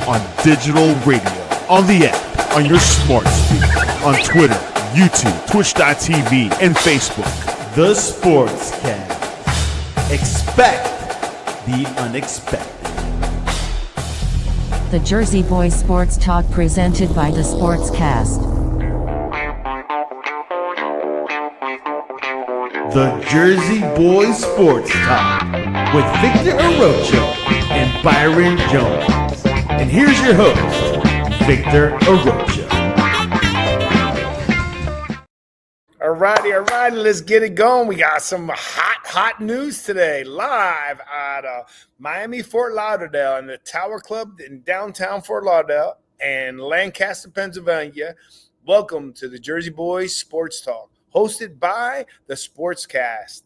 on digital radio, on the app, on your smart speaker, on Twitter, YouTube, Twitch.tv, and Facebook. The Sportscast. Expect the unexpected. The Jersey Boys Sports Talk presented by The Sportscast. The Jersey Boys Sports Talk with Victor Arocho and Byron Jones. And here's your host, Victor Arocho. All righty, let's get it going. We got some hot news today, live out of Miami, Fort Lauderdale, in the Tower Club in downtown Fort Lauderdale and Lancaster, Pennsylvania. Welcome to the Jersey Boys Sports Talk, hosted by the Sportscast.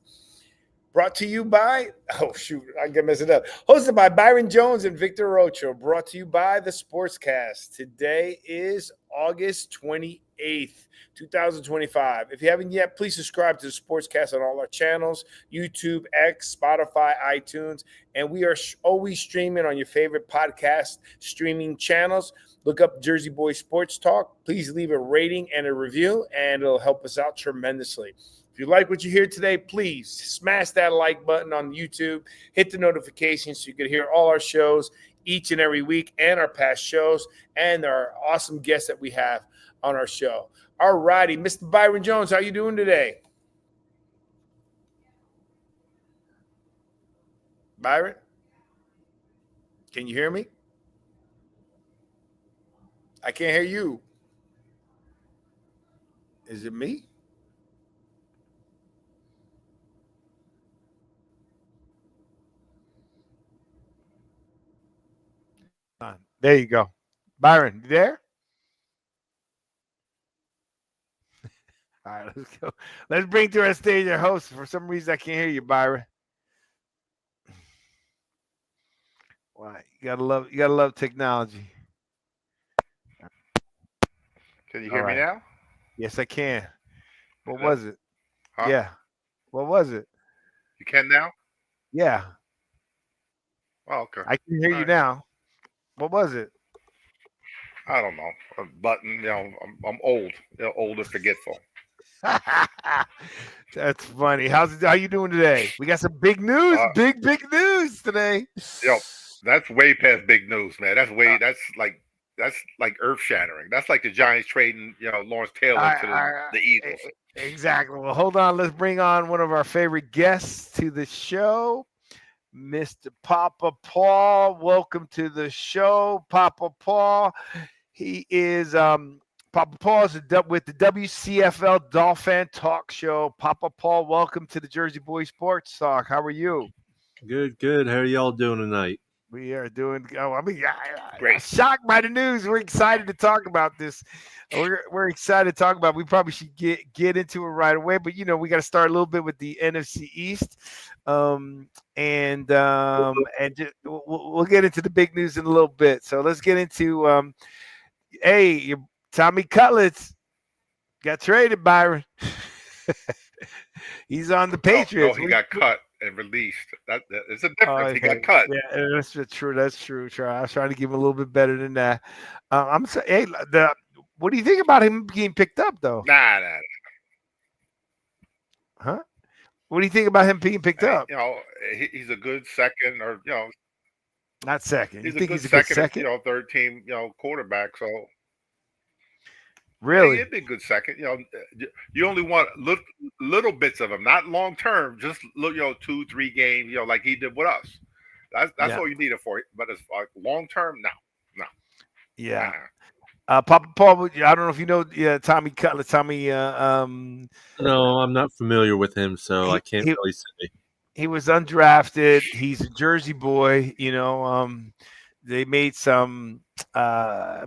Brought to you by, I can mess it up. Hosted by Byron Jones and Victor Arocho. Brought to you by the Sportscast. Today is August 28th, 2025. If you haven't yet, please subscribe to the Sportscast on all our channels, YouTube, X, Spotify, iTunes, and we are always streaming on your favorite podcast streaming channels. Look up Jersey Boys Sports Talk. Please leave a rating and a review, and it'll help us out tremendously. If you like what you hear today, please smash that like button on YouTube. Hit the notifications so you can hear all our shows each and every week and our past shows and our awesome guests that we have on our show. All righty, Mr. Byron Jones, how you doing today? Byron? Can you hear me? I can't hear you. Is it me? There you go. Byron, you there? All right, let's go. Let's bring to our stage our host. For some reason, I can't hear you, Byron. Why? You gotta love technology. Can you hear me now? Yes, I can. What Yeah. was it? Huh? Yeah. What was it? You can now? Yeah. Oh, okay. I can hear you now. What was it? I don't know. A button. I'm old. Old and forgetful. That's funny. How you doing today? We got some big news. Big news today. That's way past big news, man. That's like earth shattering. That's like the Giants trading, Lawrence Taylor to the Eagles. Exactly. Well, hold on. Let's bring on one of our favorite guests to the show, Mr. Papa Paul. Welcome to the show, Papa Paul. He is Papa Paul is with the WCFL Dolphin Talk Show. Papa Paul, welcome to the Jersey Boys Sports Talk. How are you? Good. How are y'all doing tonight? We are doing. Great. I'm shocked by the news. We're excited to talk about this. We're excited to talk about. We probably should get into it right away, but we got to start a little bit with the NFC East, and we'll get into the big news in a little bit. So let's get into. Tommy Cutlets got traded, Byron. He's on the Patriots. No, he got cut and released. That is a difference. He got cut. Yeah, that's true. That's true. I was trying to give him a little bit better than that. What do you think about him being picked up, though? Nah. Huh? What do you think about him being picked up? He's a good second, or not second. He's you think a good he's a good second, third team, quarterback. So really, he'd be a good second. You only want little bits of him, not long term. Just 2-3 games, like he did with us. That's all you need it for. But as long term, no. Yeah. Papa Paul, I don't know if you know Tommy Cutler. No, I'm not familiar with him, so I can't really say. He was undrafted. He's a Jersey boy. They made some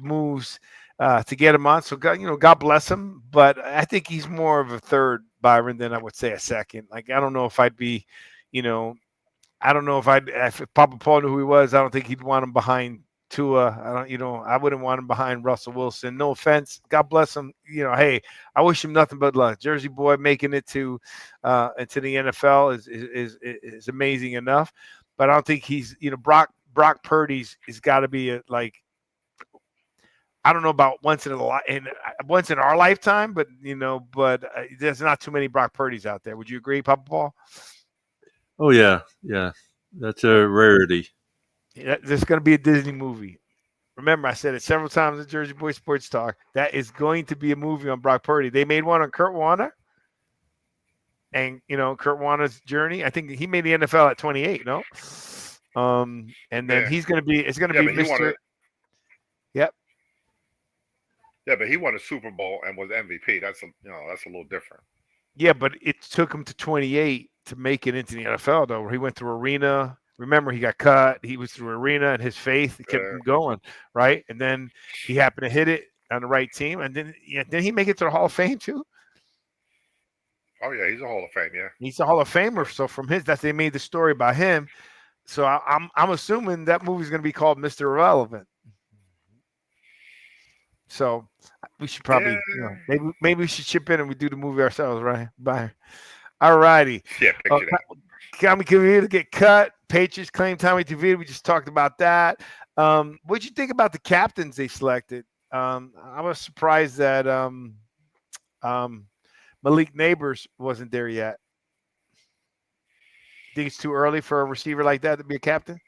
moves to get him on. So God bless him. But I think he's more of a third, Byron, than I would say a second. Like I don't know if I'd be, I don't know if Papa Paul knew who he was. I don't think he'd want him behind Tua. I wouldn't want him behind Russell Wilson. No offense. God bless him. Hey, I wish him nothing but luck. Jersey boy making it to into the NFL is amazing enough. But I don't think he's, Brock Purdy's has got to be I don't know about once in our lifetime, but there's not too many Brock Purdy's out there. Would you agree, Papa Paul? Oh yeah, that's a rarity. There's going to be a Disney movie. Remember, I said it several times in Jersey Boy Sports Talk. That is going to be a movie on Brock Purdy. They made one on Kurt Warner, and Kurt Warner's journey. I think he made the NFL at 28. No, and then he's going to be. It's going to be Mr. Yep. Yeah, but he won a Super Bowl and was MVP. That's a little different. Yeah, but it took him to 28 to make it into the NFL, though. Where he went through Arena. Remember, he got cut. He was through Arena, and his faith kept him going, right? And then he happened to hit it on the right team, and then he make it to the Hall of Fame too? Oh yeah, he's a Hall of Fame. Yeah, he's a Hall of Famer. So from they made the story about him. So I'm assuming that movie's going to be called Mr. Irrelevant. So we should probably, maybe we should chip in and we do the movie ourselves, right? Bye. All righty. Yeah, picture that. Tommy Devito get cut. Patriots claim Tommy Devito. We just talked about that. What'd you think about the captains they selected? I was surprised that Malik Neighbors wasn't there yet. Think it's too early for a receiver like that to be a captain?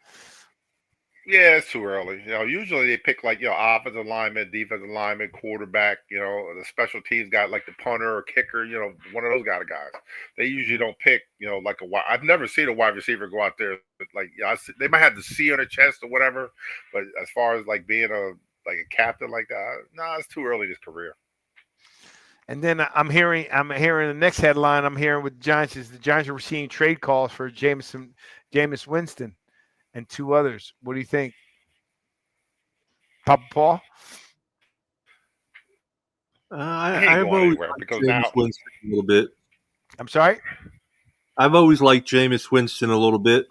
Yeah, it's too early. Usually they pick offensive lineman, defensive lineman, quarterback. The special teams guy like the punter or kicker. One of those guys. They usually don't pick. I've never seen a wide receiver go out there. They might have the C on their chest or whatever. But as far as being a captain like that, it's too early in his career. And then I'm hearing the next headline. I'm hearing with the Giants is the Giants are receiving trade calls for Jameis Winston and two others. What do you think, Papa Paul? I've always liked Jameis Winston a little bit. I'm sorry? I've always liked Jameis Winston a little bit.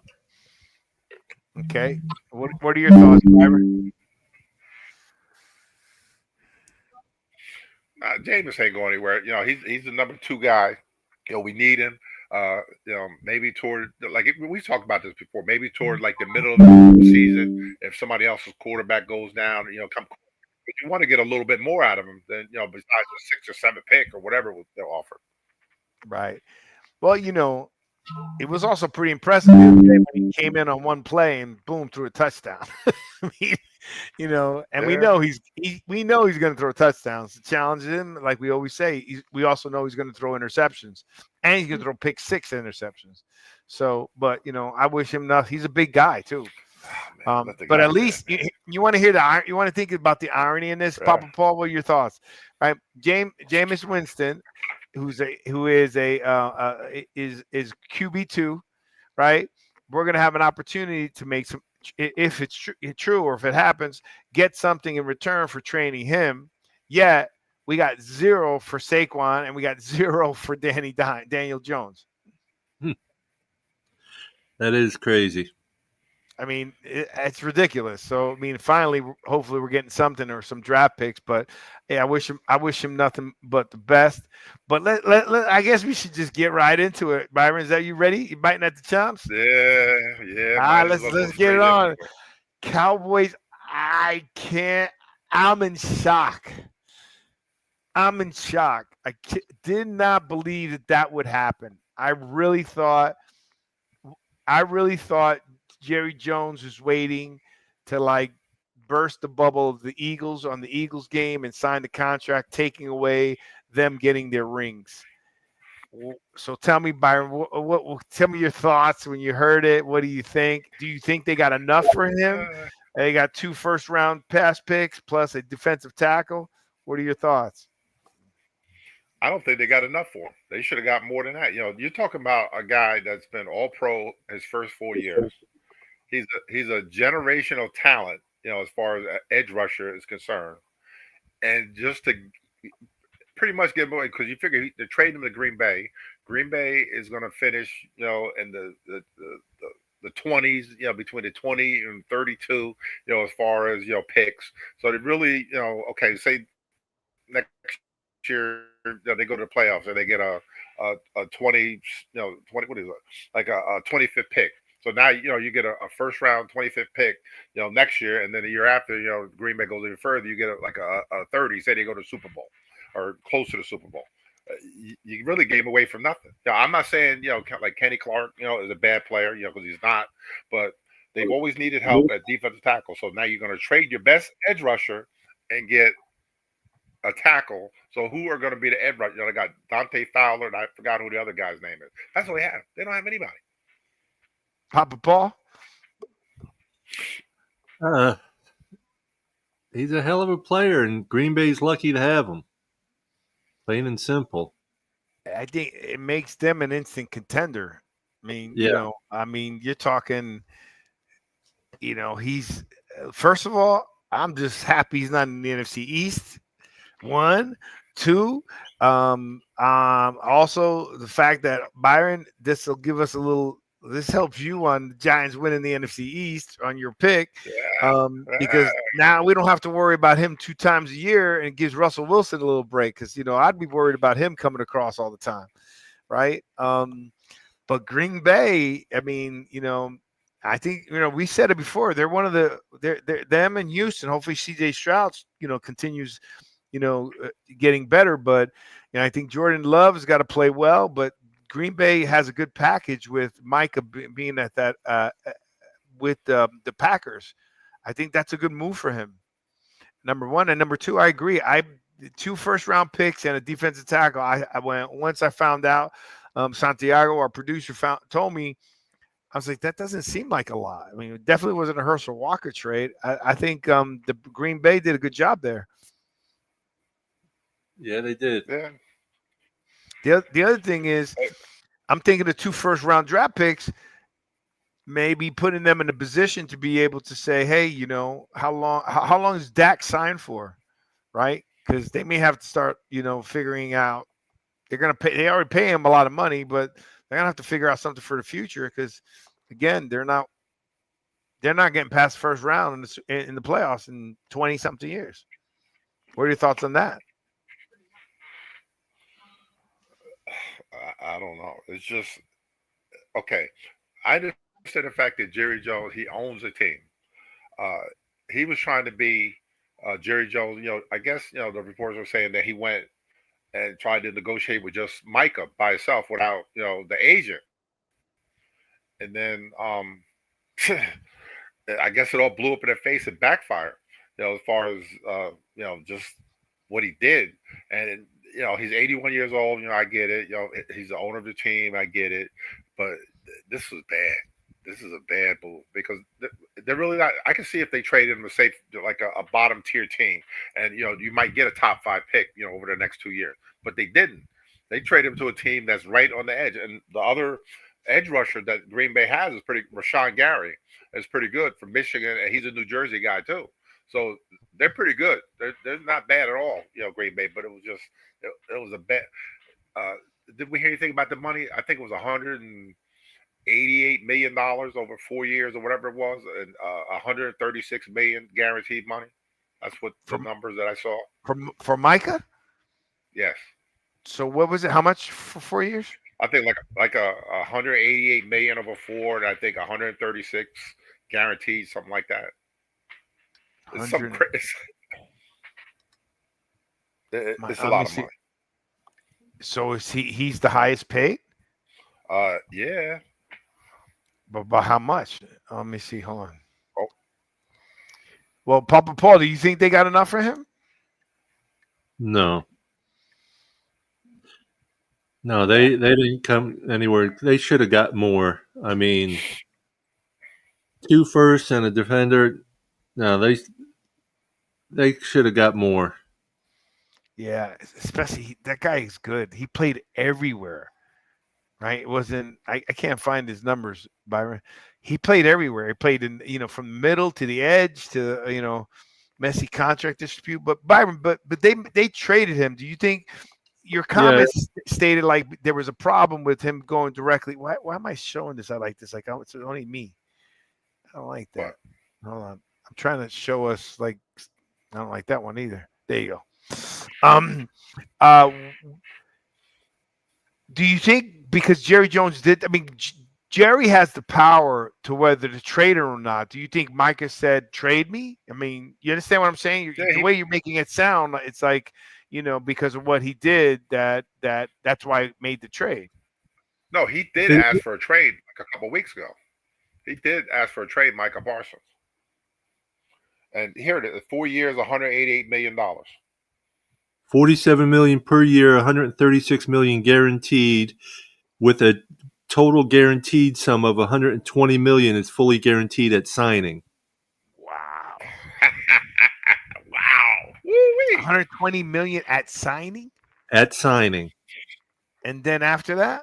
Okay. What are your thoughts, Byron? Jameis ain't going anywhere. He's the number 2 guy. We need him. Maybe toward we talked about this before. Maybe toward the middle of the season, if somebody else's quarterback goes down, come. But you want to get a little bit more out of him than besides a 6 or 7 pick or whatever they'll offer. Right. Well, it was also pretty impressive when he came in on one play and boom, threw a touchdown. We know he's going to throw touchdowns to challenge him. Like we always say, we also know he's going to throw interceptions and he's going to throw pick 6 interceptions. So, but I wish him nothing. He's a big guy too. But at least you want to hear you want to think about the irony in this, Papa Paul. What are your thoughts? Right, Jameis Winston, who is QB2, right? We're going to have an opportunity to make some, if it's true or if it happens, get something in return for training him. Yet we got 0 for Saquon and we got 0 for Daniel Jones. That is crazy. I mean, it's ridiculous. So, finally, hopefully we're getting something or some draft picks. But I wish him nothing but the best. But I guess we should just get right into it. Byron, is that you ready? You biting at the chops? Yeah. All right, let's get it on. Cowboys, I'm in shock. I did not believe that would happen. I really thought Jerry Jones was waiting to burst the bubble of the Eagles on the Eagles game and sign the contract, taking away them getting their rings. So tell me, Byron, tell me your thoughts when you heard it. What do you think? Do you think they got enough for him? They got 2 first-round pass picks plus a defensive tackle. What are your thoughts? I don't think they got enough for him. They should have got more than that. You're talking about a guy that's been all-pro his first 4 years. He's a generational talent, as far as edge rusher is concerned. And just to pretty much get away, because you figure they're trading him to Green Bay. Green Bay is going to finish, in the 20s, between the 20 and 32, as far as, picks. So they really, say next year they go to the playoffs and they get a 20, 20, what is it? Like a 25th pick. So now you get a first round 25th pick, next year, and then the year after, Green Bay goes even further. You get a 30. Say they go to the Super Bowl or close to the Super Bowl. You really gave away from nothing. Now, I'm not saying like Kenny Clark, is a bad player, because he's not, but they've always needed help at defensive tackle. So now you're going to trade your best edge rusher and get a tackle. So who are going to be the edge rusher? They got Dante Fowler, and I forgot who the other guy's name is. That's what they have. They don't have anybody. Papa Paul? He's a hell of a player, and Green Bay's lucky to have him. Plain and simple. I think it makes them an instant contender. I mean, Yeah. You're talking, he's first of all, I'm just happy he's not in the NFC East. 1, 2. Also the fact that Byron, this will give us this helps you on the Giants winning the NFC East on your pick. Because now we don't have to worry about him 2 times a year, and it gives Russell Wilson a little break, because I'd be worried about him coming across all the time, right? But Green Bay, I think we said it before, they're one of them and Houston. Hopefully CJ Stroud continues getting better, but I think Jordan Love's got to play well, but Green Bay has a good package with Micah being at that with the Packers. I think that's a good move for him. Number 1, and number 2, I agree. 2 first-round picks and a defensive tackle. I went once I found out. Santiago, our producer, told me. I was like, that doesn't seem like a lot. I mean, it definitely wasn't a Herschel Walker trade. I think the Green Bay did a good job there. Yeah, they did. Yeah. The other thing is, I'm thinking of 2 first-round draft picks, maybe putting them in a position to be able to say, hey, how long is Dak signed for, right? Because they may have to start, figuring out. They're going to pay. They already pay him a lot of money, but they're going to have to figure out something for the future, because, again, they're not getting past the first round in the playoffs in 20-something years. What are your thoughts on that? I don't know. It's just okay. I understand the fact that Jerry Jones, he owns a team. He was trying to be Jerry Jones. I guess the reports are saying that he went and tried to negotiate with just Micah by himself without the agent, and then I guess it all blew up in their face and backfired. As far as just what he did, and he's 81 years old. I get it. He's the owner of the team. I get it. But this was bad. This is a bad move, because they're really not. I can see if they traded him to say like a bottom tier team, and you might get a top 5 pick over the next 2 years. But they didn't. They traded him to a team that's right on the edge. And the other edge rusher that Green Bay has is Rashawn Gary is pretty good from Michigan, and he's a New Jersey guy too. So they're pretty good. They're not bad at all, Green Bay. But it was just it was a bad. Did we hear anything about the money? I think it was $188 million over 4 years or whatever it was, and $136 million guaranteed money. That's what the numbers that I saw. For Micah? Yes. So what was it? How much for 4 years? I think like a $188 million over 4, and I think 136 guaranteed, something like that. It's some crazy. It's a lot of money. So is he's the highest paid? Yeah. But by how much? Let me see. Hold on. Oh. Well, Papa Paul, do you think they got enough for him? No, they didn't come anywhere. They should have got more. I mean, 2 firsts and a defender. No, they should have got more. Yeah, especially that guy is good. He played everywhere, right? It wasn't. I can't find his numbers, Byron. He played everywhere. He played in from the middle to the edge to messy contract dispute. But Byron, but they traded him. Do you think your comments stated like there was a problem with him going directly? Why am I showing this? I like this. Like it's only me. I don't like that. Hold on. I'm trying to show us like I don't like that one either. There you go. Do you think because Jerry Jones did? I mean, Jerry has the power to whether to trade her or not. Do you think Micah said trade me? I mean, you understand what I'm saying? The way you're making it sound, it's like, because of what he did, that's why he made the trade. No, he did ask for a trade like a couple weeks ago. He did ask for a trade, Micah Parsons. And here it is, 4 years, $188 million. $47 million per year, $136 million guaranteed, with a total guaranteed sum of $120 million is fully guaranteed at signing. Wow. Wow. Woo-wee. $120 million at signing? At signing. And then after that?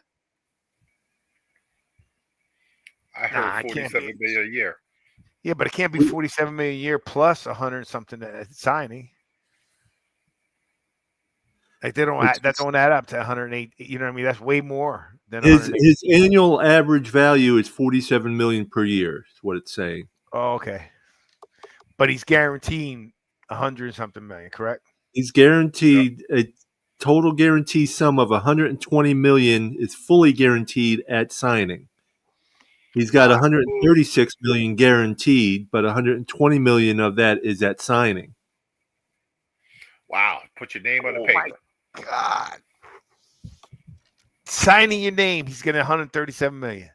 I heard $47 million a year. Yeah, but it can't be $47 million a year plus 100 something at signing. Like that don't add up to 108. You know what I mean? That's way more than his annual average value is $47 million per year. Is what it's saying. Oh, okay. But he's guaranteeing 100 something million, correct? He's guaranteed a total guarantee sum of $120 million is fully guaranteed at signing. He's got $136 million guaranteed, but $120 million of that is at signing. Wow! Put your name on the paper. My God! Signing your name, he's getting $137 million.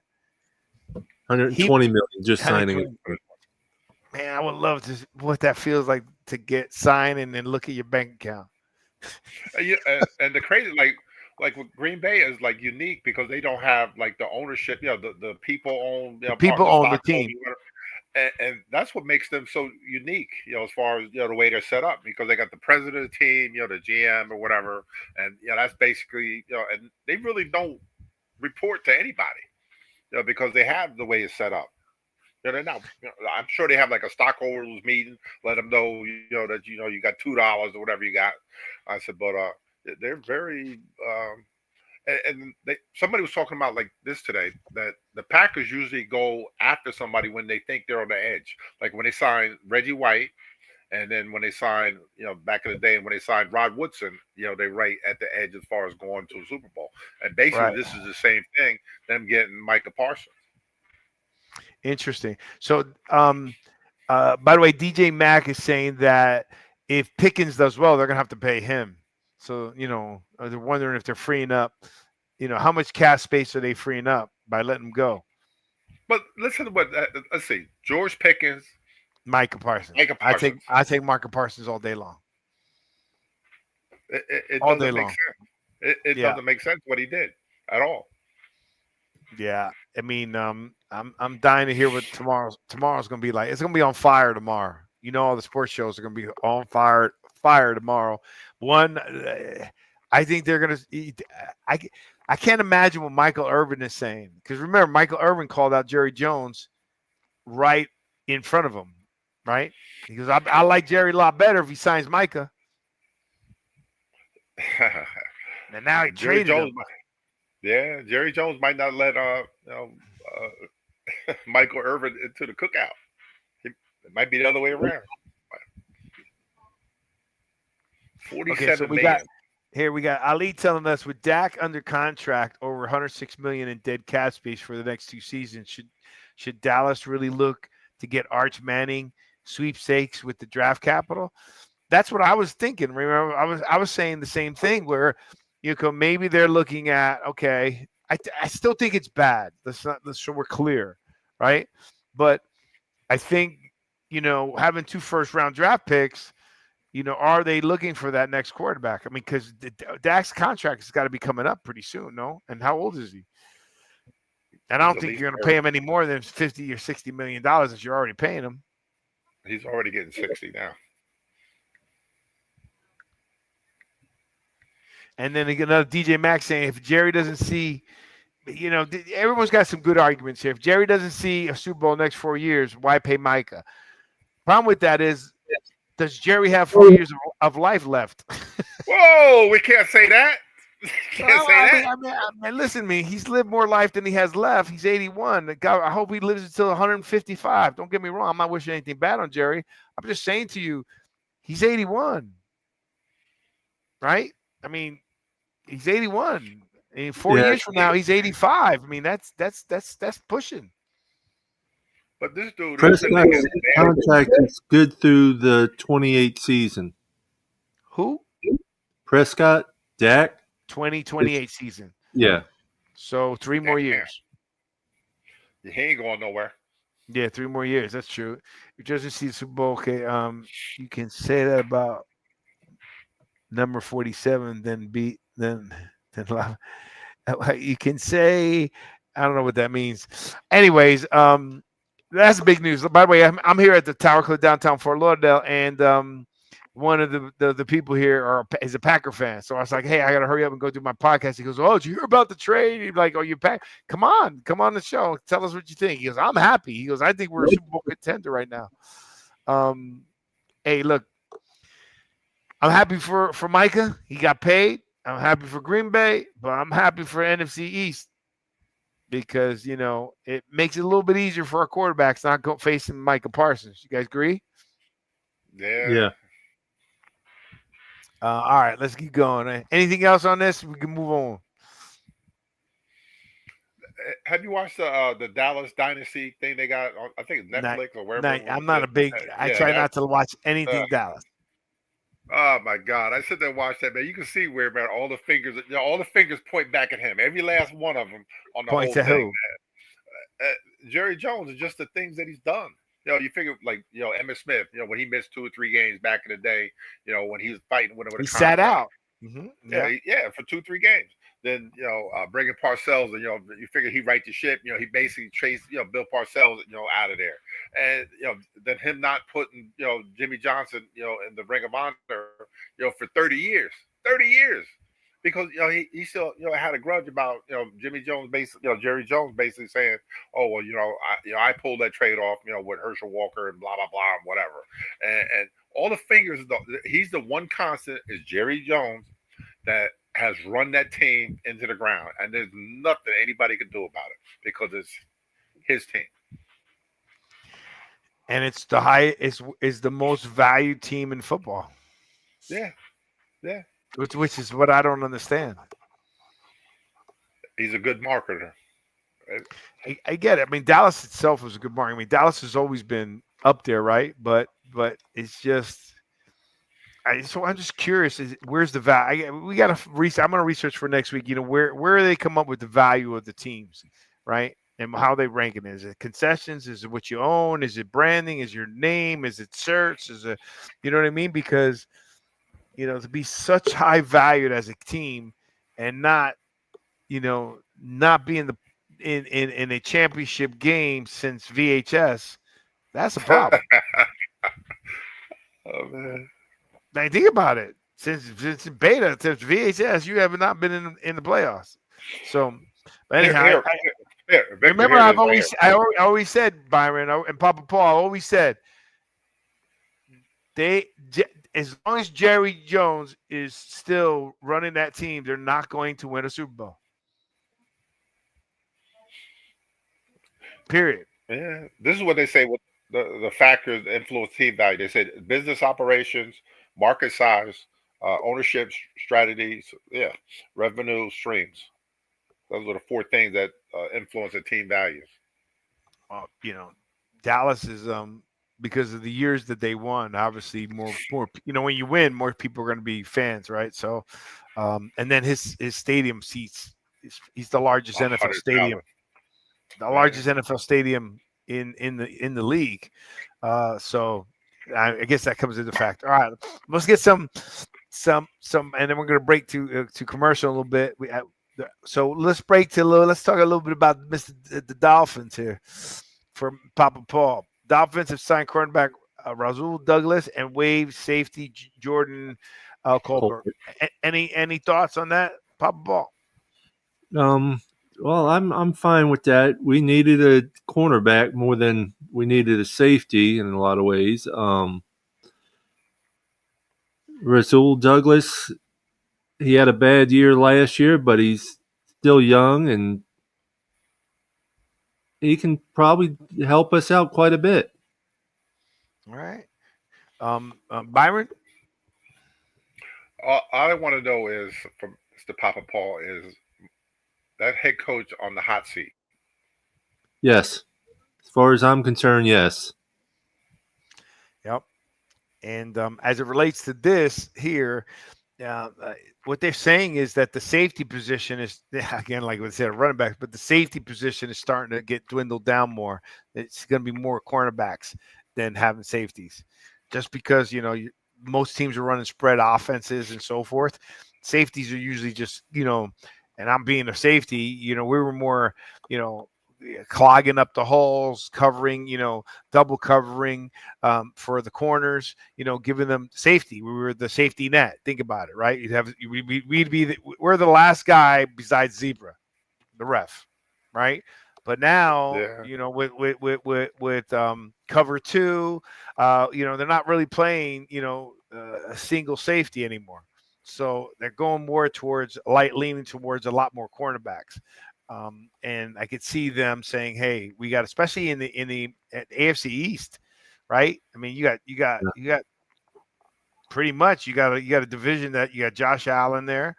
$120 million just signing it. Man, I would love to what that feels like to get signed and then look at your bank account. And the crazy, like with Green Bay is like unique because they don't have like the ownership. The people own. People own the team. And that's what makes them so unique, as far as the way they're set up, because they got the president of the team, the GM or whatever, and that's basically and they really don't report to anybody, because they have the way it's set up. They're not. I'm sure they have like a stockholders meeting, let them know, that you got $2 or whatever you got. I said, but they're very. And somebody was talking about like this today, that the Packers usually go after somebody when they think they're on the edge. Like when they signed Reggie White, and then when they signed, back in the day, and when they signed Rod Woodson, they right at the edge as far as going to a Super Bowl. And basically, This is the same thing, them getting Micah Parsons. Interesting. So, by the way, DJ Mack is saying that if Pickens does well, they're going to have to pay him. So, they're wondering if they're freeing up, how much cap space are they freeing up by letting him go? But listen to what, let's see, George Pickens, Micah Parsons. I take Micah Parsons all day long. It all doesn't make sense. It doesn't make sense what he did at all. Yeah, I mean, I'm dying to hear what tomorrow's going to be like. It's going to be on fire tomorrow. All the sports shows are going to be on fire tomorrow. One, I think they're going to. I can't imagine what Michael Irvin is saying, because remember, Michael Irvin called out Jerry Jones right in front of him, right? He goes, I like Jerry a lot better if he signs Micah. And now he traded him. Yeah, Jerry Jones might not let Michael Irvin into the cookout. It might be the other way around. 47 million. We got Ali telling us, with Dak under contract over $106 million in dead cap space for the next 2 seasons, should Dallas really look to get Arch Manning sweepstakes with the draft capital? That's what I was thinking. Remember, I was saying the same thing, where maybe they're looking at, okay, I still think it's bad. So we're clear, right? But I think, having 2 first-round draft picks, are they looking for that next quarterback? I mean, because Dak's contract has got to be coming up pretty soon, no? And how old is he? And I don't think you're going to pay him any more than $50 or $60 million that you're already paying him. He's already getting 60 now. And then another DJ Max saying, if Jerry doesn't see, everyone's got some good arguments here. If Jerry doesn't see a Super Bowl next 4 years, why pay Micah? Problem with that is, does Jerry have 4 years of life left? Whoa, we can't say that. I mean, listen to me. He's lived more life than he has left. He's 81. God, I hope he lives until 155. Don't get me wrong. I'm not wishing anything bad on Jerry. I'm just saying to you, he's 81. Right? I mean, he's 81. In 4 years from now, he's 85. I mean, that's pushing. But this dude, Prescott's contract is good through the 28 season. Who? Prescott, Dak, 2028 season. Yeah. So 3 more years. He ain't going nowhere. Yeah, 3 more years. That's true. You just see the Super Bowl. Okay, you can say that about number 47. Then you can say, I don't know what that means. Anyways, that's big news. By the way, I'm here at the Tower Club downtown Fort Lauderdale, and one of the people here is a Packer fan. So I was like, hey, I got to hurry up and go do my podcast. He goes, oh, did you hear about the trade? He's like, oh, you Pack? Come on the show. Tell us what you think. He goes, I'm happy. He goes, I think we're a Super Bowl contender right now. Hey, look, I'm happy for Micah. He got paid. I'm happy for Green Bay, but I'm happy for NFC East because, it makes it a little bit easier for our quarterbacks not facing Micah Parsons. You guys agree? Yeah. All right, let's keep going. Anything else on this? We can move on. Have you watched the Dallas Dynasty thing they got on, I think Netflix or wherever? I'm not a big – I try not to watch anything Dallas. Oh my God! I sit there and watch that, man. You can see where, man, all the fingers point back at him. Every last one of them on the Points whole at thing. Who? Jerry Jones is just the things that he's done. You figure like Emmitt Smith. When he missed 2 or 3 games back in the day. When he was fighting with he sat out. Mm-hmm. Yeah, for 2-3 games. Then bringing Parcells, and you figure he right the ship. He basically chased Bill Parcells out of there, and then him not putting Jimmy Johnson in the Ring of Honor for 30 years, because he still had a grudge about Jimmy Jones basically Jerry Jones basically saying, oh well I pulled that trade off with Herschel Walker and blah blah blah whatever, and all the fingers he's the one constant is Jerry Jones that has run that team into the ground, and there's nothing anybody can do about it because it's his team. And it's the is the most valued team in football. Yeah. Which is what I don't understand. He's a good marketer. I get it. I mean, Dallas itself was a good market. I mean, Dallas has always been up there, right? But it's just. So I'm just curious. Where's the value? We got to research. I'm going to research for next week. Where they come up with the value of the teams, right? And how they rank it. Is it concessions? Is it what you own? Is it branding? Is your name? Is it shirts? Is it, you know what I mean? Because to be such high valued as a team and not be in a championship game since VHS, that's a problem. Oh man. Now think about it. Since beta, since VHS, you have not been in the playoffs. So, but anyhow, remember I always said, Byron and Papa Paul, I always said as long as Jerry Jones is still running that team, they're not going to win a Super Bowl. Period. Yeah, this is what they say with the factors that influence team value. They said business operations, market size, ownership strategies, revenue streams. Those are the 4 things that influence the team values. Dallas is because of the years that they won. Obviously, more when you win, more people are going to be fans, right? So, and then his stadium seats. He's the largest NFL stadium. The largest NFL stadium in the league. So I guess that comes into fact. All right, let's get some, and then we're going to break to commercial a little bit. So let's talk a little bit about the Dolphins here from Papa Paul. Dolphins have signed cornerback Rasul Douglas and waived safety Jordan Colbert. Any thoughts on that, Papa Paul? Well, I'm fine with that. We needed a cornerback more than we needed a safety in a lot of ways. Rasul Douglas, he had a bad year last year, but he's still young and he can probably help us out quite a bit. All right. Byron? All I want to know is from Mr. Papa Paul is that head coach on the hot seat. Yes. As far as I'm concerned, yes. Yep. And as it relates to this here, what they're saying is that the safety position is, again, like we said, running back, but the safety position is starting to get dwindled down more. It's going to be more cornerbacks than having safeties, just because most teams are running spread offenses and so forth. Safeties are usually just and I'm being a safety. We were more clogging up the holes, covering, double covering for the corners, giving them safety. We were the safety net. Think about it, right? We're the last guy besides Zebra, the ref, right? But now, with cover two, they're not really playing, a single safety anymore. So they're going more towards leaning towards a lot more cornerbacks. And I could see them saying, "Hey, we got, especially in the AFC East, right? I mean, you got pretty much you got a division that you got Josh Allen there,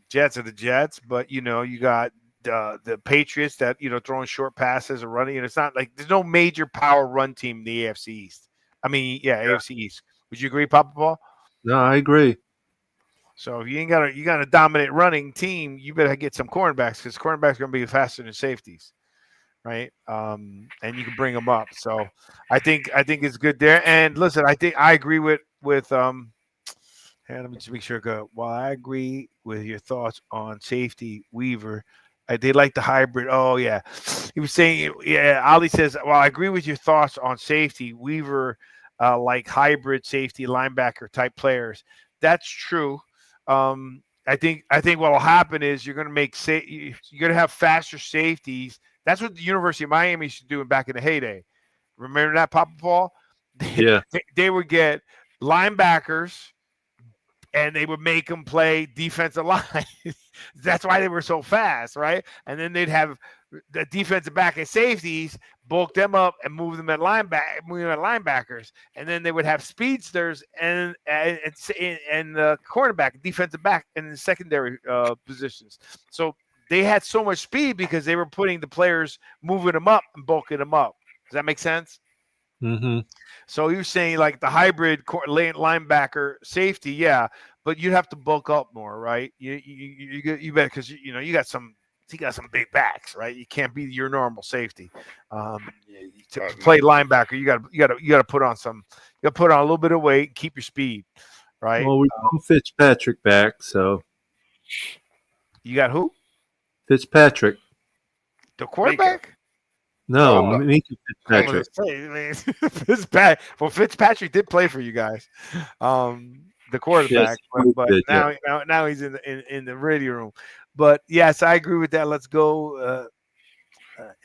Jets are the Jets, but you got the Patriots that throwing short passes or running. And it's not like there's no major power run team in the AFC East. I mean, AFC East. Would you agree, Papa Paul? No, I agree. So if you got a dominant running team, you better get some cornerbacks, because cornerbacks are going to be faster than safeties, right? And you can bring them up. So I think it's good there. And listen, I think I agree with let me just make sure. Well, I agree with your thoughts on safety, Weaver. They like the hybrid. Oh yeah, he was saying. Yeah, Ali says. Well, I agree with your thoughts on safety, Weaver. Like hybrid safety linebacker type players. That's true. I think what will happen is you're going to have faster safeties. That's what the University of Miami used to do back in the heyday. Remember that, Papa Paul? Yeah. They would get linebackers and they would make them play defensive line. That's why they were so fast, right? And then they'd have the defensive back and safeties, bulk them up and move them at linebackers. And then they would have speedsters and the cornerback, defensive back, and the secondary positions. So they had so much speed because they were putting the players, moving them up and bulking them up. Does that make sense? Mm-hmm. So you're saying like the hybrid linebacker safety, yeah, but you'd have to bulk up more, right? You better, because you got some big backs, right? You can't be your normal safety. To play linebacker, you got to put on a little bit of weight, keep your speed, right? Well, we got Fitzpatrick back, so you got who? Fitzpatrick, the quarterback. No, Minka Fitzpatrick. Well, Fitzpatrick did play for you guys, the quarterback, yes, but now he's in the radio room. But yes, I agree with that. Let's go.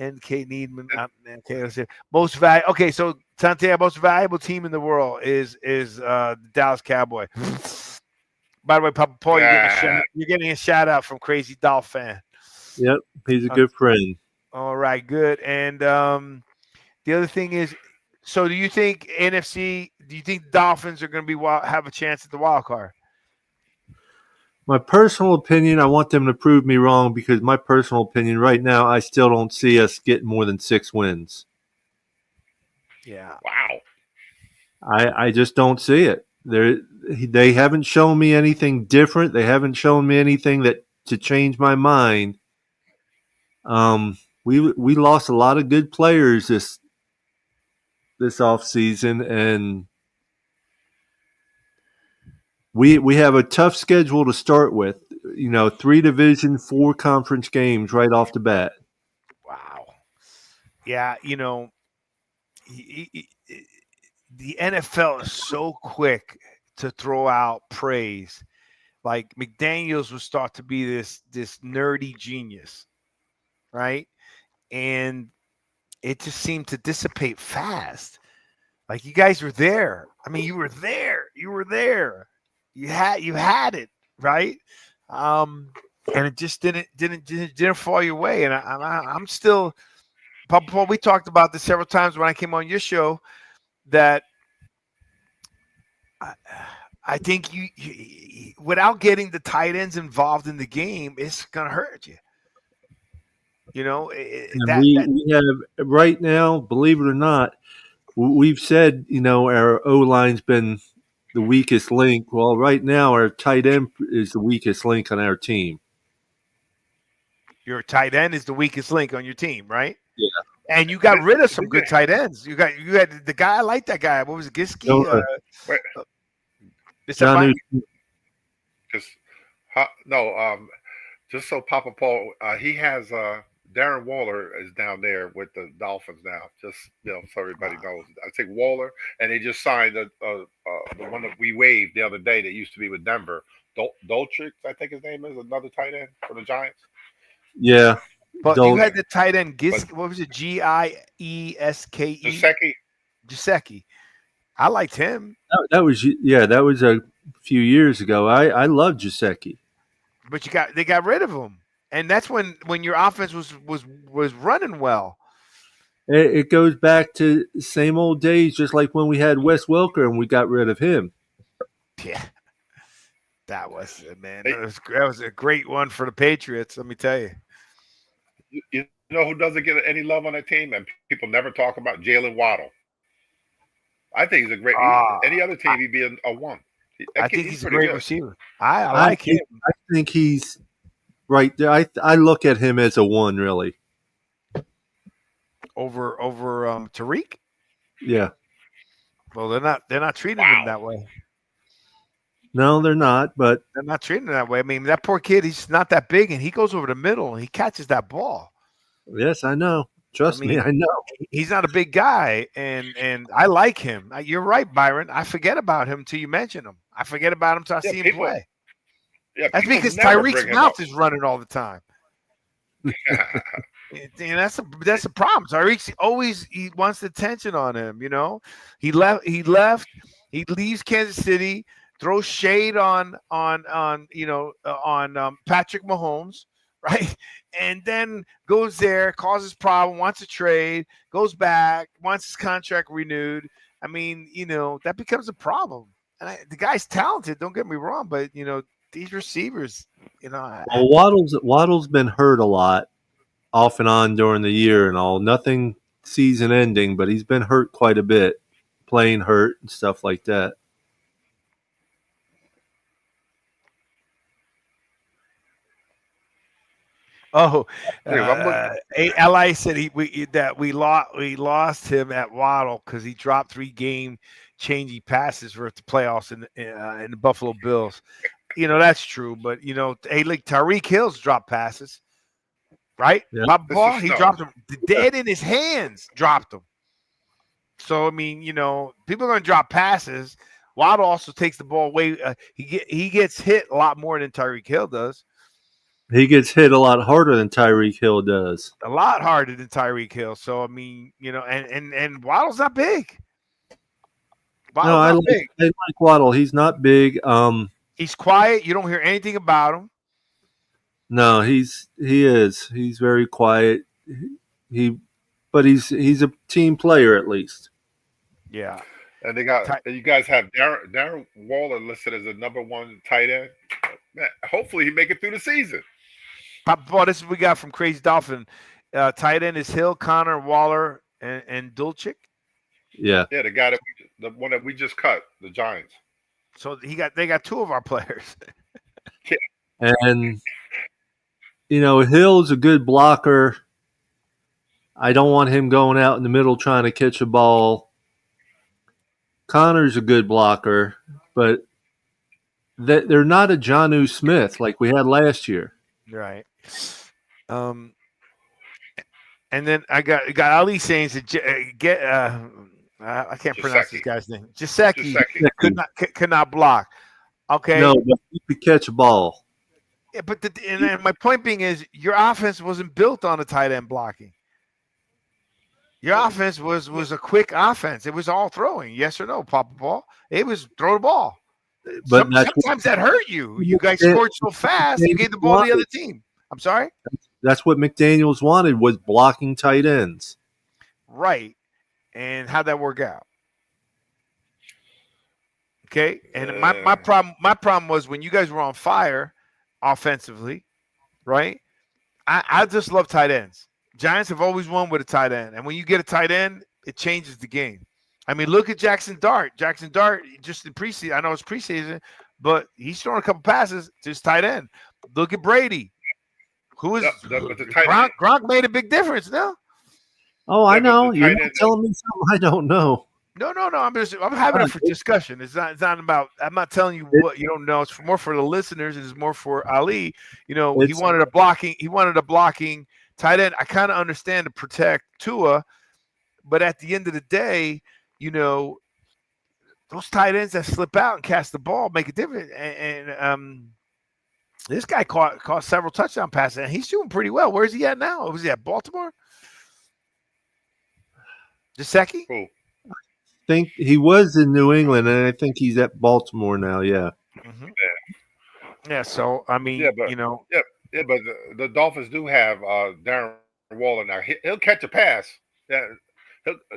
NK Needman. Okay, let's see. Most valuable. Okay, so Santiago, most valuable team in the world is the Dallas Cowboy. By the way, Papa Paul, you're getting a shout out from Crazy Dolph fan. Yep, he's a good friend. All right, good. And the other thing is, so do you think NFC? Do you think Dolphins are going to have a chance at the wild card? My personal opinion, I want them to prove me wrong, because my personal opinion right now, I still don't see us getting more than 6 wins. Yeah. Wow. I just don't see it. They haven't shown me anything different. They haven't shown me anything to change my mind. We lost a lot of good players this offseason, and we have a tough schedule to start with. 3 division, 4 conference games right off the bat. Wow. Yeah, the NFL is so quick to throw out praise. Like McDaniels was thought to be this nerdy genius, right? And it just seemed to dissipate fast. Like, you guys were there. I mean, you were there. You had it, right? And it just didn't fall your way. And I'm still, Papa Paul, we talked about this several times when I came on your show, that I think you without getting the tight ends involved in the game, it's gonna hurt you. You know, And we have right now, believe it or not, we've said, our O line's been the weakest link. Well, right now our tight end is the weakest link on our team. your tight end is the weakest link on your team, right? Yeah. And you got rid of some good tight ends. You had the guy. I like that guy. What was it, Giski? Wait, John, just so Papa Paul, he has Darren Waller is down there with the Dolphins now. Just so everybody knows. I think Waller, and they just signed the one that we waived the other day that used to be with Denver. Dolchik, I think his name is, another tight end for the Giants. Yeah, but you had the tight end Giski. What was it? Gieske. Giuseppe. I liked him. That was a few years ago. I loved Giuseppe. But they got rid of him, and that's when your offense was running well. It goes back to the same old days, just like when we had Wes Welker and we got rid of him. Yeah, that was man. That was a great one for the Patriots. Let me tell you. You know who doesn't get any love on that team, and people never talk about? Jalen Waddle. I think he's a great. Any other team, he'd be a one. I think he's a great receiver. I like him. I think he's right there. I look at him as a one, really. Over Tariq? Yeah. Well, they're not treating him that way. No, they're not. But they're not treating him that way. I mean, that poor kid. He's not that big, and he goes over the middle and he catches that ball. Yes, I know. Trust me, I know. He's not a big guy, and I like him. You're right, Byron. I forget about him until you mention him. I forget about him until I see him play. Yeah, that's because Tyreek's mouth is running all the time. And that's a problem. Tyreek he wants the attention on him. He left. He leaves Kansas City, throws shade on Patrick Mahomes, right? And then goes there, causes problem, wants a trade, goes back, wants his contract renewed. I mean, that becomes a problem. And the guy's talented, don't get me wrong, but these receivers, Well, Waddle's been hurt a lot, off and on during the year and all. Nothing season ending, but he's been hurt quite a bit, playing hurt and stuff like that. Oh, Li said we lost him at Waddle because he dropped 3 game-changing passes for the playoffs in the Buffalo Bills. That's true, but like Tyreek Hill's dropped passes, right? Yeah. Ball, he dropped them dead in his hands. Dropped them. So I mean, people are going to drop passes. Waddle also takes the ball away. He gets hit a lot more than Tyreek Hill does. He gets hit a lot harder than Tyreek Hill does. A lot harder than Tyreek Hill. So I mean, and Waddle's not big. I like Waddle. He's not big. He's quiet. You don't hear anything about him. No, he is. He's very quiet. But he's a team player at least. Yeah. And you guys have Darren Waller listed as the number 1 tight end. Man, hopefully he make it through the season. Boy, this is what we got from Crazy Dolphin. Tight end is Hill, Connor, Waller, and Dulcich. Yeah. Yeah, the one that we just cut, the Giants. So they got 2 of our players. And Hill's a good blocker. I don't want him going out in the middle trying to catch a ball. Connor's a good blocker, but they're not a Jonnu Smith like we had last year. Right. And then I got Ali saying I can't pronounce this guy's name. Giuseppe could not block. Okay. No, but he could catch a ball. Yeah, but and my point being is your offense wasn't built on a tight end blocking. Your offense was a quick offense. It was all throwing. Yes or no, Papa Paul? It was throw the ball. But sometimes that hurt you. You guys scored so fast, you gave the ball to the other team. I'm sorry? That's what McDaniels wanted, was blocking tight ends. Right. And how'd that work out? Okay. And my problem was when you guys were on fire offensively, right? I just love tight ends. Giants have always won with a tight end, and when you get a tight end, it changes the game. I mean, look at Jackson Dart. Jackson Dart, just in preseason, I know it's preseason, but he's throwing a couple passes to his tight end. Look at Brady. Who is but the tight end, Gronk made a big difference now. Oh, I Yeah, but know. the You're tight not end- telling me something I don't know. No. I'm having it for discussion. It's not about. I'm not telling you what you don't know. It's more for the listeners. It's more for Ali. You know, he wanted a blocking tight end. I kind of understand to protect Tua, but at the end of the day, you know, those tight ends that slip out and catch the ball make a difference. And this guy caught several touchdown passes, and he's doing pretty well. Where's he at now? Was he at Baltimore? Gesicki? Cool. I think he was in New England, and I think he's at Baltimore now. Yeah. Mm-hmm. Yeah. So I mean, Yeah, but you know, yeah, but the Dolphins do have Darren Waller now. He'll catch a pass. Yeah,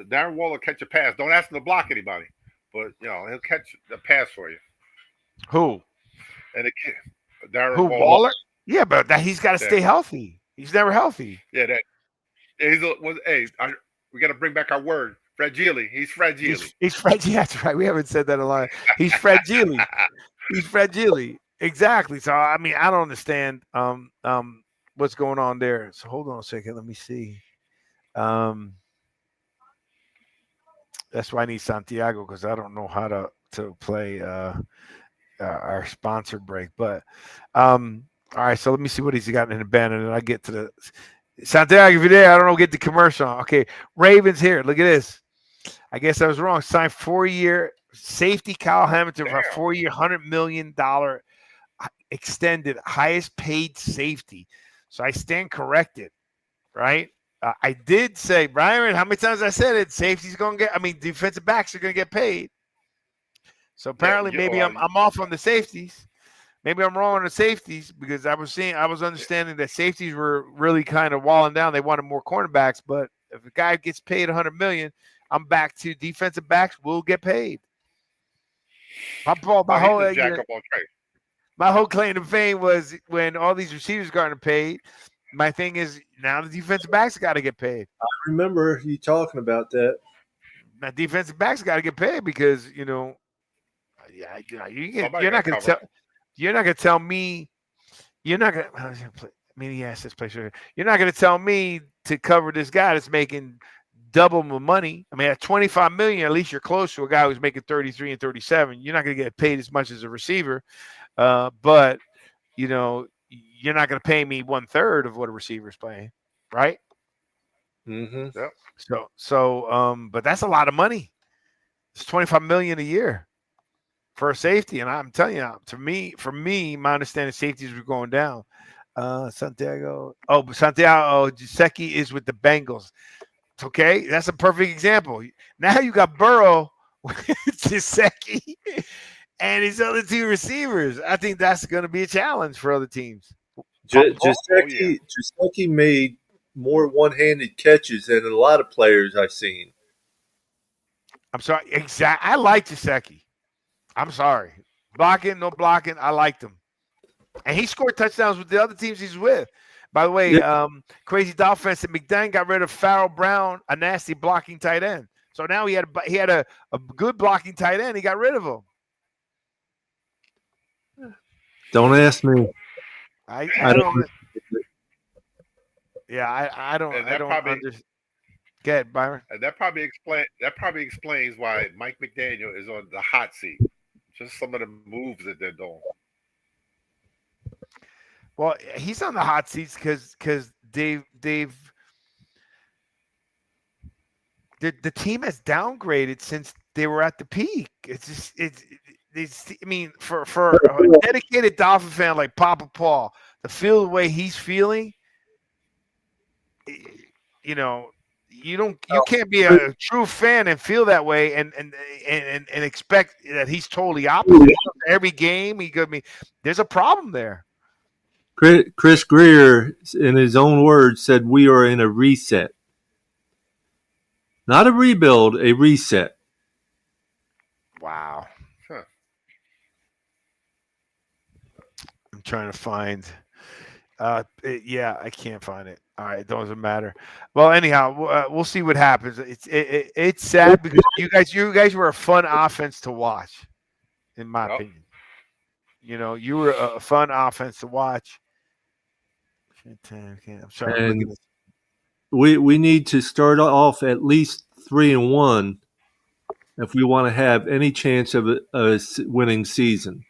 Darren Waller catch a pass. Don't ask him to block anybody, but you know he'll catch a pass for you. who? And Darren Who? Waller. Waller? Yeah, but he's got to stay healthy. He's never healthy. Yeah, we got to bring back our word. Fragile. He's fragile. He's fragile. That's right. We haven't said that a lot. He's fragile. He's fragile. Exactly. So I mean, I don't understand what's going on there. So hold on a second. Let me see. That's why I need Santiago, because I don't know how to play our sponsor break. But all right. So let me see what he's got in the band, and then I get to the Santiago. If you're there, I don't know. Get the commercial. Okay. Ravens here. Look at this. I guess I was wrong. Signed 4-year safety Kyle Hamilton for a 4-year, $100 million extended, highest paid safety. So I stand corrected, right? I did say, Byron, how many times I said it? Safety's going to defensive backs are going to get paid. So apparently maybe I'm off on the safeties. Maybe I'm wrong on the safeties, because I was understanding that safeties were really kind of walling down. They wanted more cornerbacks, but if a guy gets paid $100 million, I'm back to defensive backs will get paid. My whole claim to fame was when all these receivers got paid. My thing is now the defensive backs got to get paid. I remember you talking about that. Now defensive backs got to get paid, because you're not going to tell me. You're not going to. Let me ask this place. You're not going to tell me to cover this guy that's making double my money. I mean, at $25 million, at least you're close to a guy who's making 33 and 37. You're not going to get paid as much as a receiver, but you know, you're not going to pay me 1/3 of what a receiver's paying, right? Mm-hmm. Yep. So, but that's a lot of money. It's $25 million a year for a safety, and I'm telling you, for me, my understanding, safeties were going down. Santiago Gesicki is with the Bengals. Okay, that's a perfect example. Now you got Burrow, Gesicki, and his other two receivers. I think that's going to be a challenge for other teams. Gesicki made more one-handed catches than a lot of players I've seen. I'm sorry. Exactly. I like Gesicki. I'm sorry. Blocking, no blocking. I liked him. And he scored touchdowns with the other teams he's with. By the way, Crazy Dolphins and McDaniel got rid of Farrell Brown, a nasty blocking tight end. So now he had a good blocking tight end. He got rid of him. Don't ask me. I don't. Yeah, I don't. I don't understand. Go ahead, Byron. And that probably explains why Mike McDaniel is on the hot seat. Just some of the moves that they're doing. Well, he's on the hot seats because the team has downgraded since they were at the peak. It's I mean, for a dedicated Dolphin fan like Papa Paul, to feel the way he's feeling, you know, you can't be a true fan and feel that way and expect that he's totally opposite. Every game there's a problem there. Chris Greer, in his own words, said we are in a reset. Not a rebuild, a reset. Wow. I'm trying to find Yeah, I can't find it. All right, it doesn't matter. Well, anyhow, we'll see what happens. It's sad because you guys were a fun offense to watch, in my Yep. opinion. You were a fun offense to watch. I'm sorry, I'm looking And at we need to start off at least 3-1 if we want to have any chance of a winning season.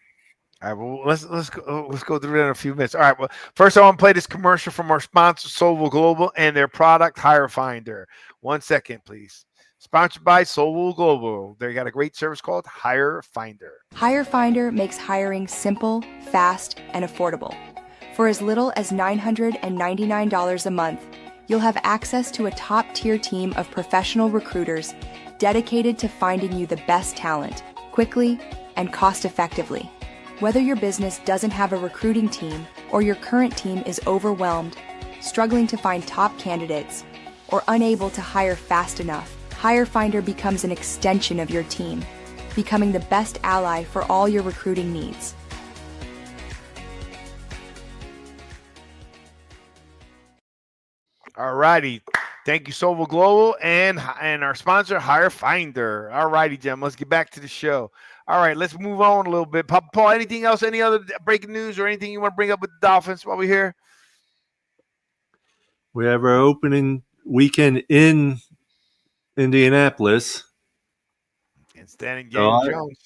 All right, well, let's go through that in a few minutes. All right, well, first I want to play this commercial from our sponsor, Solvo Global, and their product, Hire Finder. 1 second, please. Sponsored by Solvo Global. They got a great service called Hire Finder. Hire Finder makes hiring simple, fast, and affordable. For as little as $999 a month, you'll have access to a top-tier team of professional recruiters dedicated to finding you the best talent, quickly and cost-effectively. Whether your business doesn't have a recruiting team or your current team is overwhelmed, struggling to find top candidates, or unable to hire fast enough, Hire Finder becomes an extension of your team, becoming the best ally for all your recruiting needs. All righty. Thank you, Solvo Global, and our sponsor, Hire Finder. All righty, Jim. Let's get back to the show. All right, let's move on a little bit. Paul, anything else, any other breaking news or anything you want to bring up with the Dolphins while we're here? We have our opening weekend in Indianapolis. And standing Byron Jones.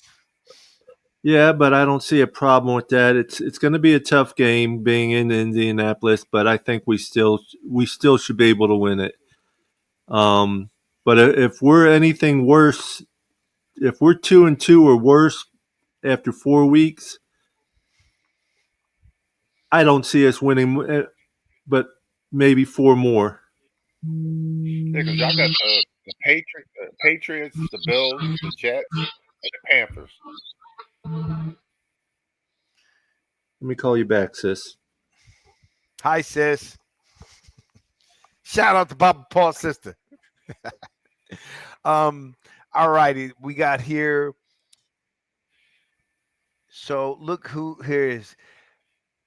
Yeah, but I don't see a problem with that. It's going to be a tough game being in Indianapolis, but I think we still should be able to win it. But if we're anything worse, if we're 2-2 or worse after 4 weeks, I don't see us winning, but maybe 4 more. Yeah, because y'all got the Patriots, the Bills, the Jets, and the Panthers. Let me call you back, sis. Hi, sis. Shout out to Papa Paul's sister. All righty, we got here. So look who here is.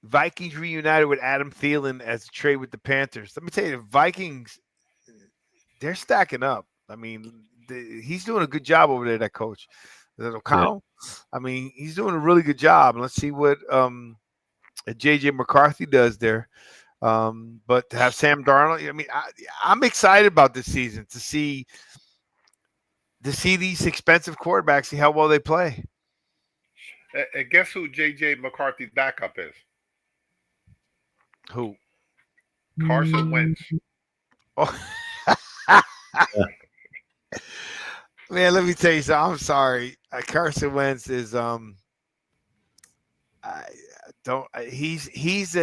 Vikings reunited with Adam Thielen as a trade with the Panthers. Let me tell you, the Vikings, they're stacking up. I mean, he's doing a good job over there, that coach. Is that O'Connell? Yeah. I mean, he's doing a really good job. Let's see what J.J. McCarthy does there. But to have Sam Darnold, I mean, I'm excited about this season to see these expensive quarterbacks, see how well they play. And guess who J.J. McCarthy's backup is? Who? Carson Wentz. Oh. Man, let me tell you something. I'm sorry. Carson Wentz is he's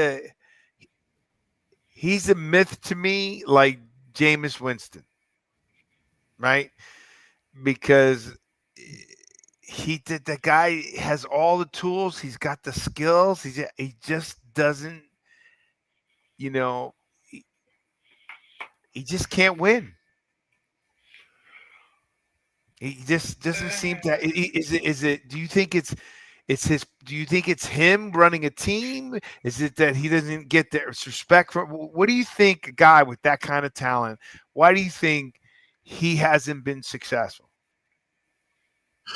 a myth to me, like Jameis Winston, right? Because the guy has all the tools, he's got the skills, he just doesn't, he just can't win. He just doesn't seem to. Is it? Do you think it's his? Do you think it's him running a team? Is it that he doesn't get the respect for? What do you think, a guy with that kind of talent? Why do you think he hasn't been successful?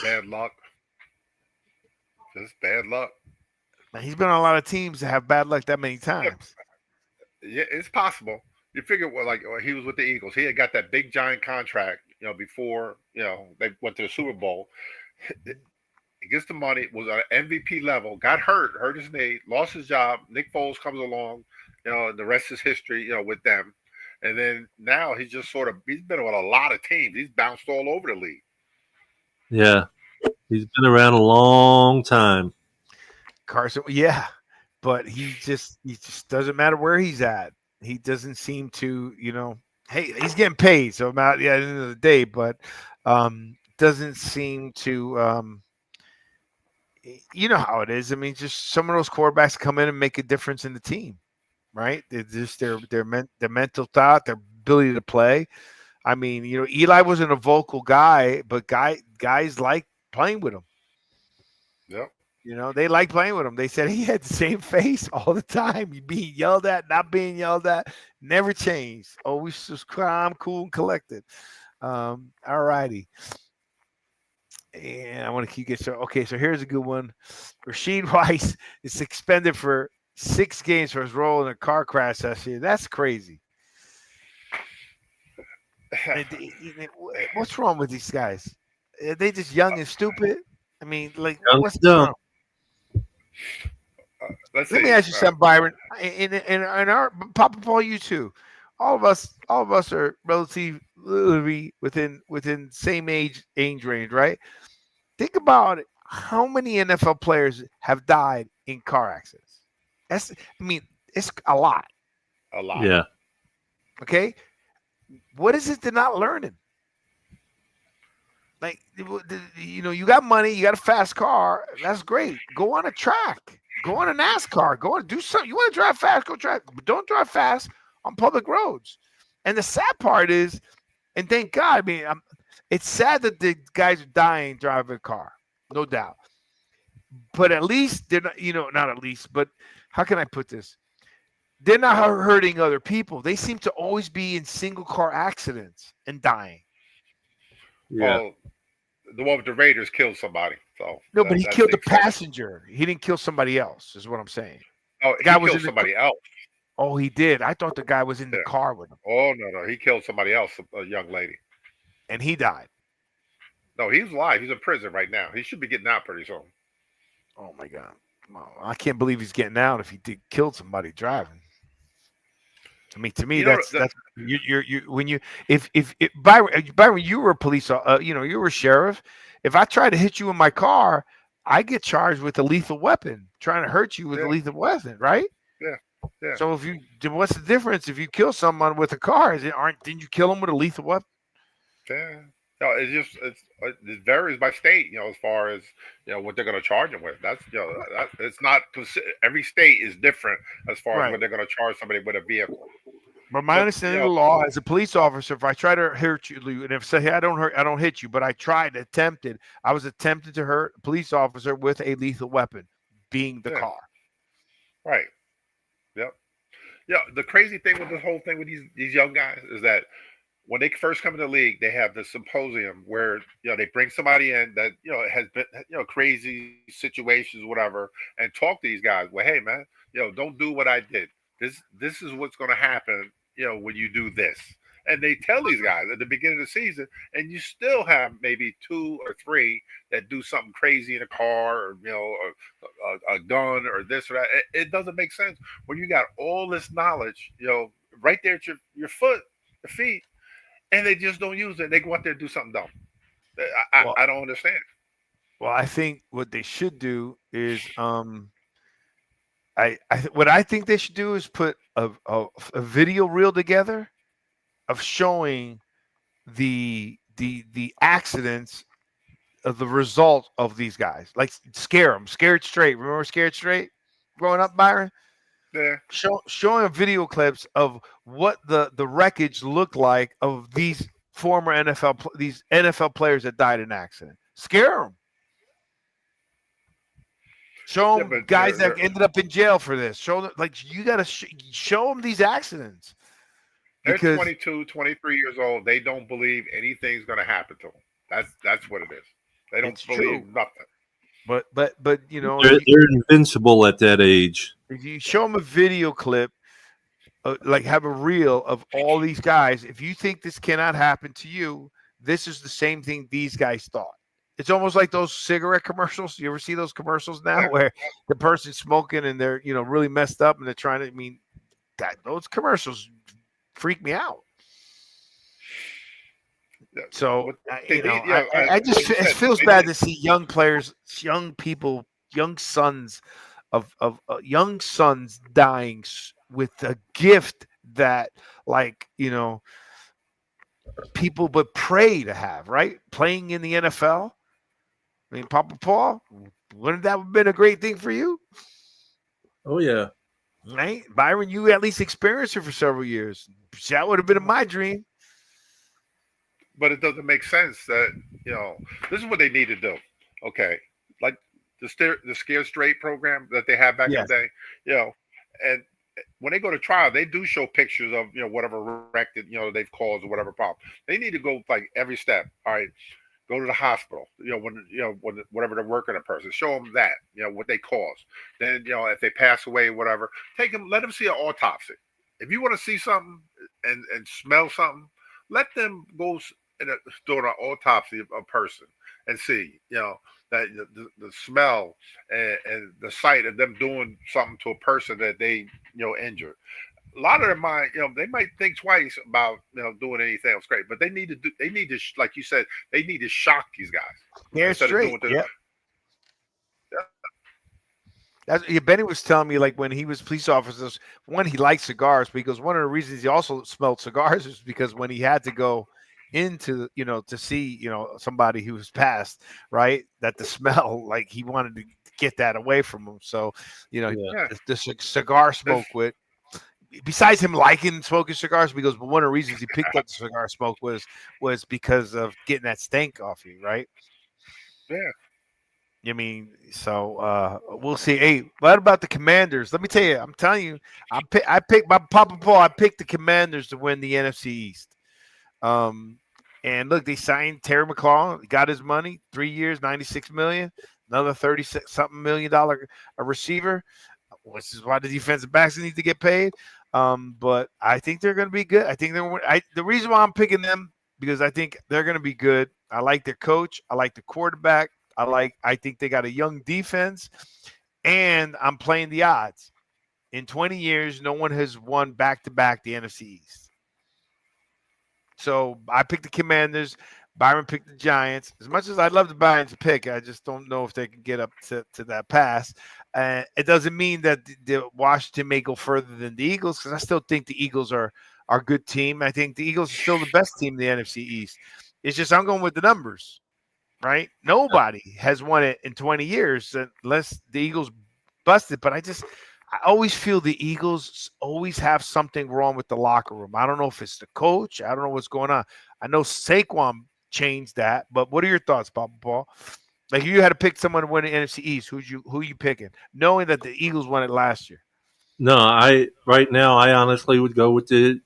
Bad luck. Just bad luck. Now, he's been on a lot of teams that have bad luck that many times. Yeah, it's possible. You figure, he was with the Eagles. He had got that big giant contract, before, they went to the Super Bowl. He gets the money, was at an MVP level, got hurt his knee, lost his job. Nick Foles comes along, and the rest is history, with them. And then now he's just he's been with a lot of teams. He's bounced all over the league. Yeah. He's been around a long time. Carson, yeah. But he just doesn't matter where he's at. He doesn't seem to, hey, he's getting paid. So at the end of the day, but doesn't seem to, you know how it is. I mean, just some of those quarterbacks come in and make a difference in the team, right? They're just their mental thought, their ability to play. I mean, Eli wasn't a vocal guy, but guys like playing with him. Yep. You know, they like playing with him. They said he had the same face all the time. He being yelled at, not being yelled at, never changed. Always just calm, cool, and collected. All righty. And I want to keep getting okay. So here's a good one. Rashid Weiss is suspended for 6 games for his role in a car crash last year. That's crazy. What's wrong with these guys? Are they just young and stupid? I mean, like, what's wrong? Let me ask you something, Byron. In our Papa Paul, you too. All of us are relatively within same age range, right? Think about it. How many NFL players have died in car accidents? It's a lot. A lot. Yeah. Okay. What is it they're not learning? Like, you got money, you got a fast car. That's great. Go on a track. Go on a NASCAR. Go on, do something. You want to drive fast? Go drive. But don't drive fast on public roads. And the sad part is, and thank God, it's sad that the guys are dying driving a car, no doubt. But at least they're not, not at least, but how can I put this? They're not hurting other people. They seem to always be in single car accidents and dying. Yeah. Well, the one with the Raiders killed somebody. So no, but he killed the passenger. He didn't kill somebody else, is what I'm saying. Oh, the guy he killed somebody else. Oh, he did. I thought the guy was in the car with him. Oh, no. He killed somebody else, a young lady. And he died. No, he's alive. He's in prison right now. He should be getting out pretty soon. Oh, my God. I can't believe he's getting out if he did kill somebody driving. I mean, to me, that's when you if Byron, you were a police, you were a sheriff. If I try to hit you in my car, I get charged with a lethal weapon, trying to hurt you with a lethal weapon, right? Yeah. So what's the difference if you kill someone with a car? Didn't you kill him with a lethal weapon? Yeah. No, it varies by state, as far as what they're going to charge him with. That's it's not every state is different as far as what they're going to charge somebody with a vehicle. But my understanding of the law as a police officer, if I try to hurt you, and if say, hey, I don't hit you, but I was attempted to hurt a police officer with a lethal weapon, being the car. Right. Yep. Yeah. The crazy thing with this whole thing with these young guys is that when they first come in the league, they have this symposium where they bring somebody in that has been crazy situations, whatever, and talk to these guys. Well, hey man, don't do what I did. This is what's going to happen. When you do this, and they tell these guys at the beginning of the season, and you still have maybe 2 or 3 that do something crazy in a car, or a gun, or this or that. It doesn't make sense when you got all this knowledge, right there at your feet. And they just don't use it. They go out there and do something dumb. I don't understand. Well, I think what they should do is, what I think they should do is put a video reel together of showing the accidents of the result of these guys. Like Scared Straight. Remember Scared Straight growing up, Byron? Yeah. Showing video clips of what the wreckage looked like of these former NFL players that died in an accident. Scare them. Show them guys that ended up in jail for this. Show them, you got to show them these accidents. They're 22, 23 years old. They don't believe anything's going to happen to them. That's what it is. They don't believe nothing. But they're invincible at that age. If you show them a video clip, have a reel of all these guys, if you think this cannot happen to you, this is the same thing these guys thought. It's almost like those cigarette commercials. You ever see those commercials now where the person's smoking and they're really messed up and they're trying to? Those commercials freak me out. So it feels bad to see young players, young people, young sons dying with a gift that people but pray to have, right? Playing in the NFL. I mean, Papa Paul, wouldn't that have been a great thing for you? Oh yeah. Right? Byron, you at least experienced it for several years. That would have been my dream. But it doesn't make sense that, this is what they need to do. Okay. Like the Scare Straight program that they had back in the day. And when they go to trial, they do show pictures of whatever wreck that they've caused or whatever problem. They need to go like every step. All right, go to the hospital. When whatever they're working a person, show them that what they caused. Then if they pass away, whatever, take them. Let them see an autopsy. If you want to see something and smell something, let them go and do an autopsy of a person and see that the smell and the sight of them doing something to a person that they injured. A lot of them might they might think twice about doing anything else great, but they need to like you said, they need to shock these guys. Yeah, straight. Benny was telling me, like, when he was police officers, one, he liked cigars because one of the reasons he also smelled cigars is because when he had to go into to see somebody who was passed, right, that the smell, like, he wanted to get that away from him. So the cigar smoke with, besides him liking smoking cigars, because one of the reasons he picked up the cigar smoke was because of getting that stank off you, right? I mean, so we'll see. Hey, what about the Commanders? Let me tell you, I'm telling you, I picked my Papa Paul. I picked the Commanders to win the NFC East. And look, they signed Terry McLaurin, got his money, 3 years, $96 million, another $36-something million a receiver, which is why the defensive backs need to get paid. But I think they're going to be good. I think the reason why I'm picking them, because I think they're going to be good. I like their coach. I like the quarterback. I think they got a young defense, and I'm playing the odds. In 20 years, no one has won back-to-back the NFC East. So I picked the Commanders. Byron picked the Giants. As much as I'd love the Giants to pick, I just don't know if they can get up to that pass. It doesn't mean that the Washington may go further than the Eagles, because I still think the Eagles are a good team. I think the Eagles are still the best team in the NFC East. It's just I'm going with the numbers. Right? Nobody has won it in 20 years unless the Eagles busted. But I always feel the Eagles always have something wrong with the locker room. I don't know if it's the coach. I don't know what's going on. I know Saquon changed that. But what are your thoughts, Papa Paul? Like, if you had to pick someone to win the NFC East, who you picking? Knowing that the Eagles won it last year. No, right now I honestly would go with the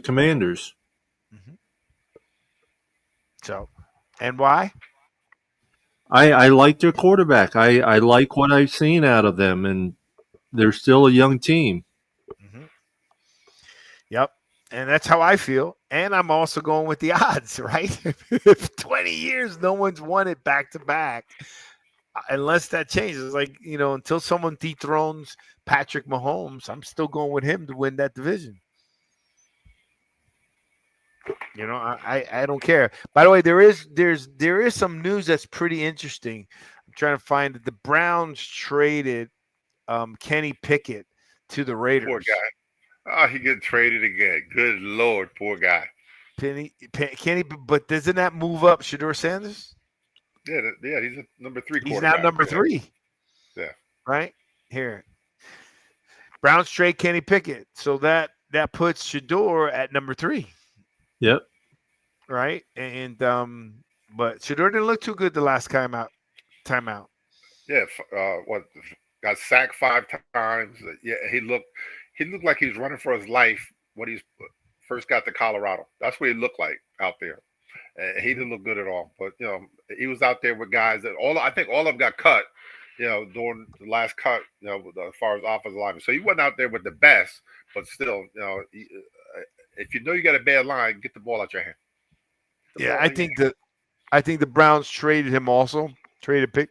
Commanders. Mm-hmm. So, and why? I like their quarterback. I like what I've seen out of them, and they're still a young team. Mm-hmm. Yep. And that's how I feel. And I'm also going with the odds, right? If 20 years, no one's won it back to back, unless that changes. Like, until someone dethrones Patrick Mahomes, I'm still going with him to win that division. I don't care. By the way, there is some news that's pretty interesting. I'm trying to find it. The Browns traded Kenny Pickett to the Raiders. Poor guy. Oh, he get traded again. Good Lord, poor guy. Kenny, but doesn't that move up Shedeur Sanders? Yeah, he's a number 3 quarterback. He's now number 3. Yeah. Right? Here. Browns trade Kenny Pickett. So that puts Shedeur at number 3. Yep. Right? And but Shedeur didn't look too good the last time out. Yeah, got sacked 5 times. Yeah, he looked like he was running for his life when he first got to Colorado. That's what he looked like out there. He didn't look good at all. But he was out there with guys that I think all of them got cut. During the last cut. As far as offensive linemen. So he wasn't out there with the best, but still, if you know you got a bad line, get the ball out your hand. I think the Browns traded him also. Traded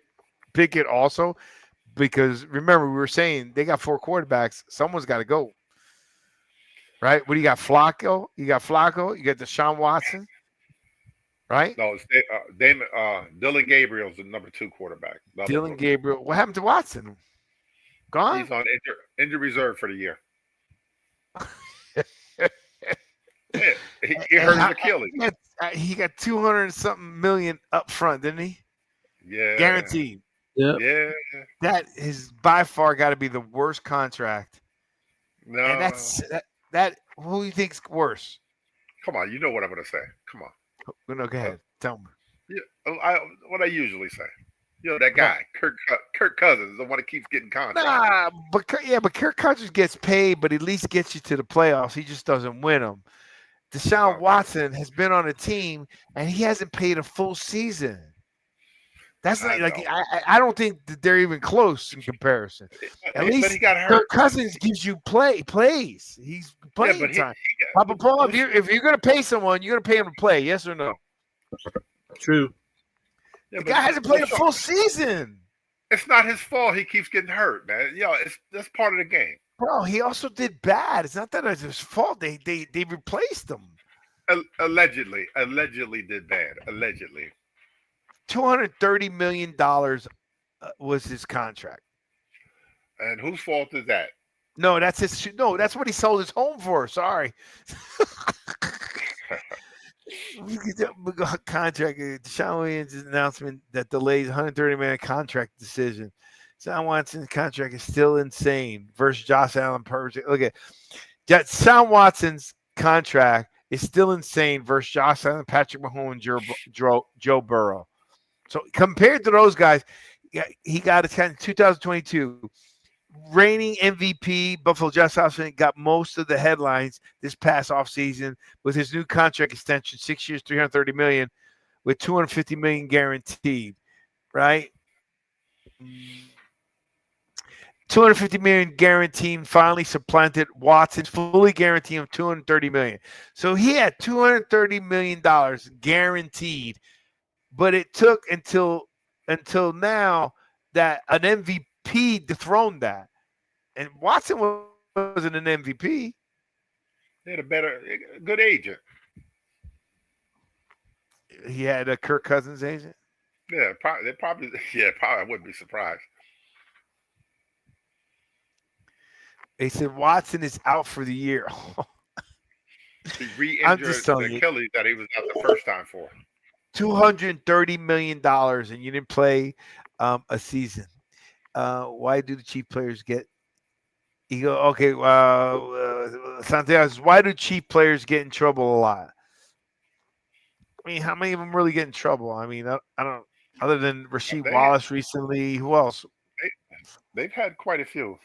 Pickett also, because remember we were saying they got 4 quarterbacks. Someone's got to go. Right? What do you got? Flacco? You got Deshaun Watson. Right? No, it's Dylan Gabriel's the number 2 quarterback. Dylan Gabriel. What happened to Watson? Gone? He's on injured reserve for the year. Yeah, he hurt his Achilles. He got 200-something million up front, didn't he? Yeah. Guaranteed. Yep. Yeah. That is by far got to be the worst contract. No. And that who do you think's worse? Come on, you know what I'm going to say. Come on. No, go ahead. Tell me. What I usually say. That guy, Kirk Cousins, the one that keeps getting contracts. Nah, but Kirk Cousins gets paid, but at least gets you to the playoffs. He just doesn't win them. Deshaun Watson has been on a team and he hasn't played a full season. That's not I don't think that they're even close in comparison. At least he got hurt. Kirk Cousins gives you plays. He's playing time. Papa Paul, if you're going to pay someone, you're going to pay him to play. Yes or no? True. The guy hasn't played a full season. It's not his fault. He keeps getting hurt, man. That's part of the game. Bro, he also did bad. It's not that it's his fault. They replaced him. Allegedly did bad. Allegedly. $230 million was his contract. And whose fault is that? No, that's his. No, that's what he sold his home for. Sorry. Contract. Deshaun Williams' announcement that delays $130 million contract decision. Deshaun Watson's contract is still insane. Versus Josh Allen. Look at Deshaun Watson's contract is still insane. Versus Josh Allen, Patrick Mahomes, Joe Burrow. So compared to those guys, he got a 2022 reigning MVP. Buffalo Josh Allen got most of the headlines this past offseason with his new contract extension, 6 years, $330 million, with $250 million guaranteed. Right, $250 million guaranteed finally supplanted Watson's fully guaranteed of $230 million. So he had $230 million guaranteed. But it took until now that an MVP dethroned that. And Watson wasn't an MVP. He had a good agent. He had a Kirk Cousins agent? Yeah, probably. I wouldn't be surprised. They said Watson is out for the year. He re-injured the Achilles that he was out the first time for. $230 million and you didn't play a season. Why do the Chief players get? You go, okay. Santiago says, why do Chief players get in trouble a lot? I mean, how many of them really get in trouble? I mean, I don't. Other than Rasheed Wallace recently, who else? They've had quite a few.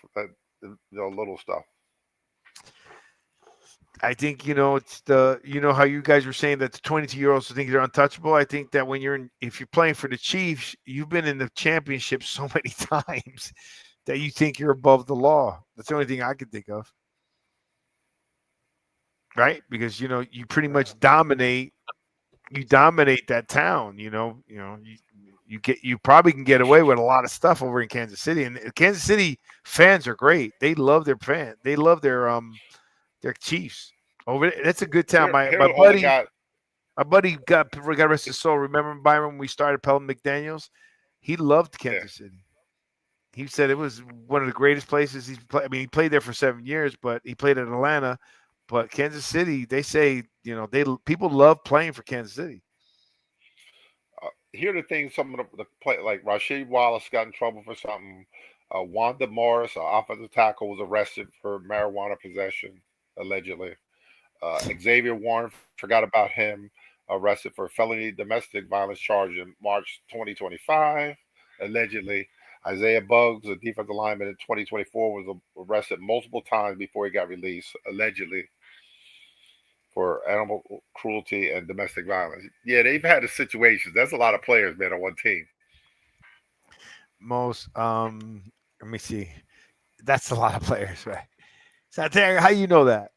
Little stuff. I think, it's how you guys were saying that the 22-year-olds think they're untouchable. I think that if you're playing for the Chiefs, you've been in the championship so many times that you think you're above the law. That's the only thing I can think of. Right? Because, you pretty much dominate that town, you probably can get away with a lot of stuff over in Kansas City. And Kansas City fans are great. They love their fans. They love their Chiefs. Over that's a good town. My buddy got rest his soul. Remember Byron when we started Pelham McDaniels? He loved Kansas City. He said it was one of the greatest places he's played. I mean, he played there for 7 years, but he played in Atlanta. But Kansas City, they say, people love playing for Kansas City. Here are the things some of the play, like Rasheed Wallace got in trouble for something. Wanda Morris, an offensive tackle, was arrested for marijuana possession, allegedly. Xavier Warren, forgot about him, arrested for felony domestic violence charge in March 2025, allegedly. Isaiah Buggs, a defensive lineman in 2024, was arrested multiple times before he got released, allegedly, for animal cruelty and domestic violence. Yeah, they've had the situations. That's a lot of players, man, on one team. Let me see. That's a lot of players, right? Santiago, how you know that?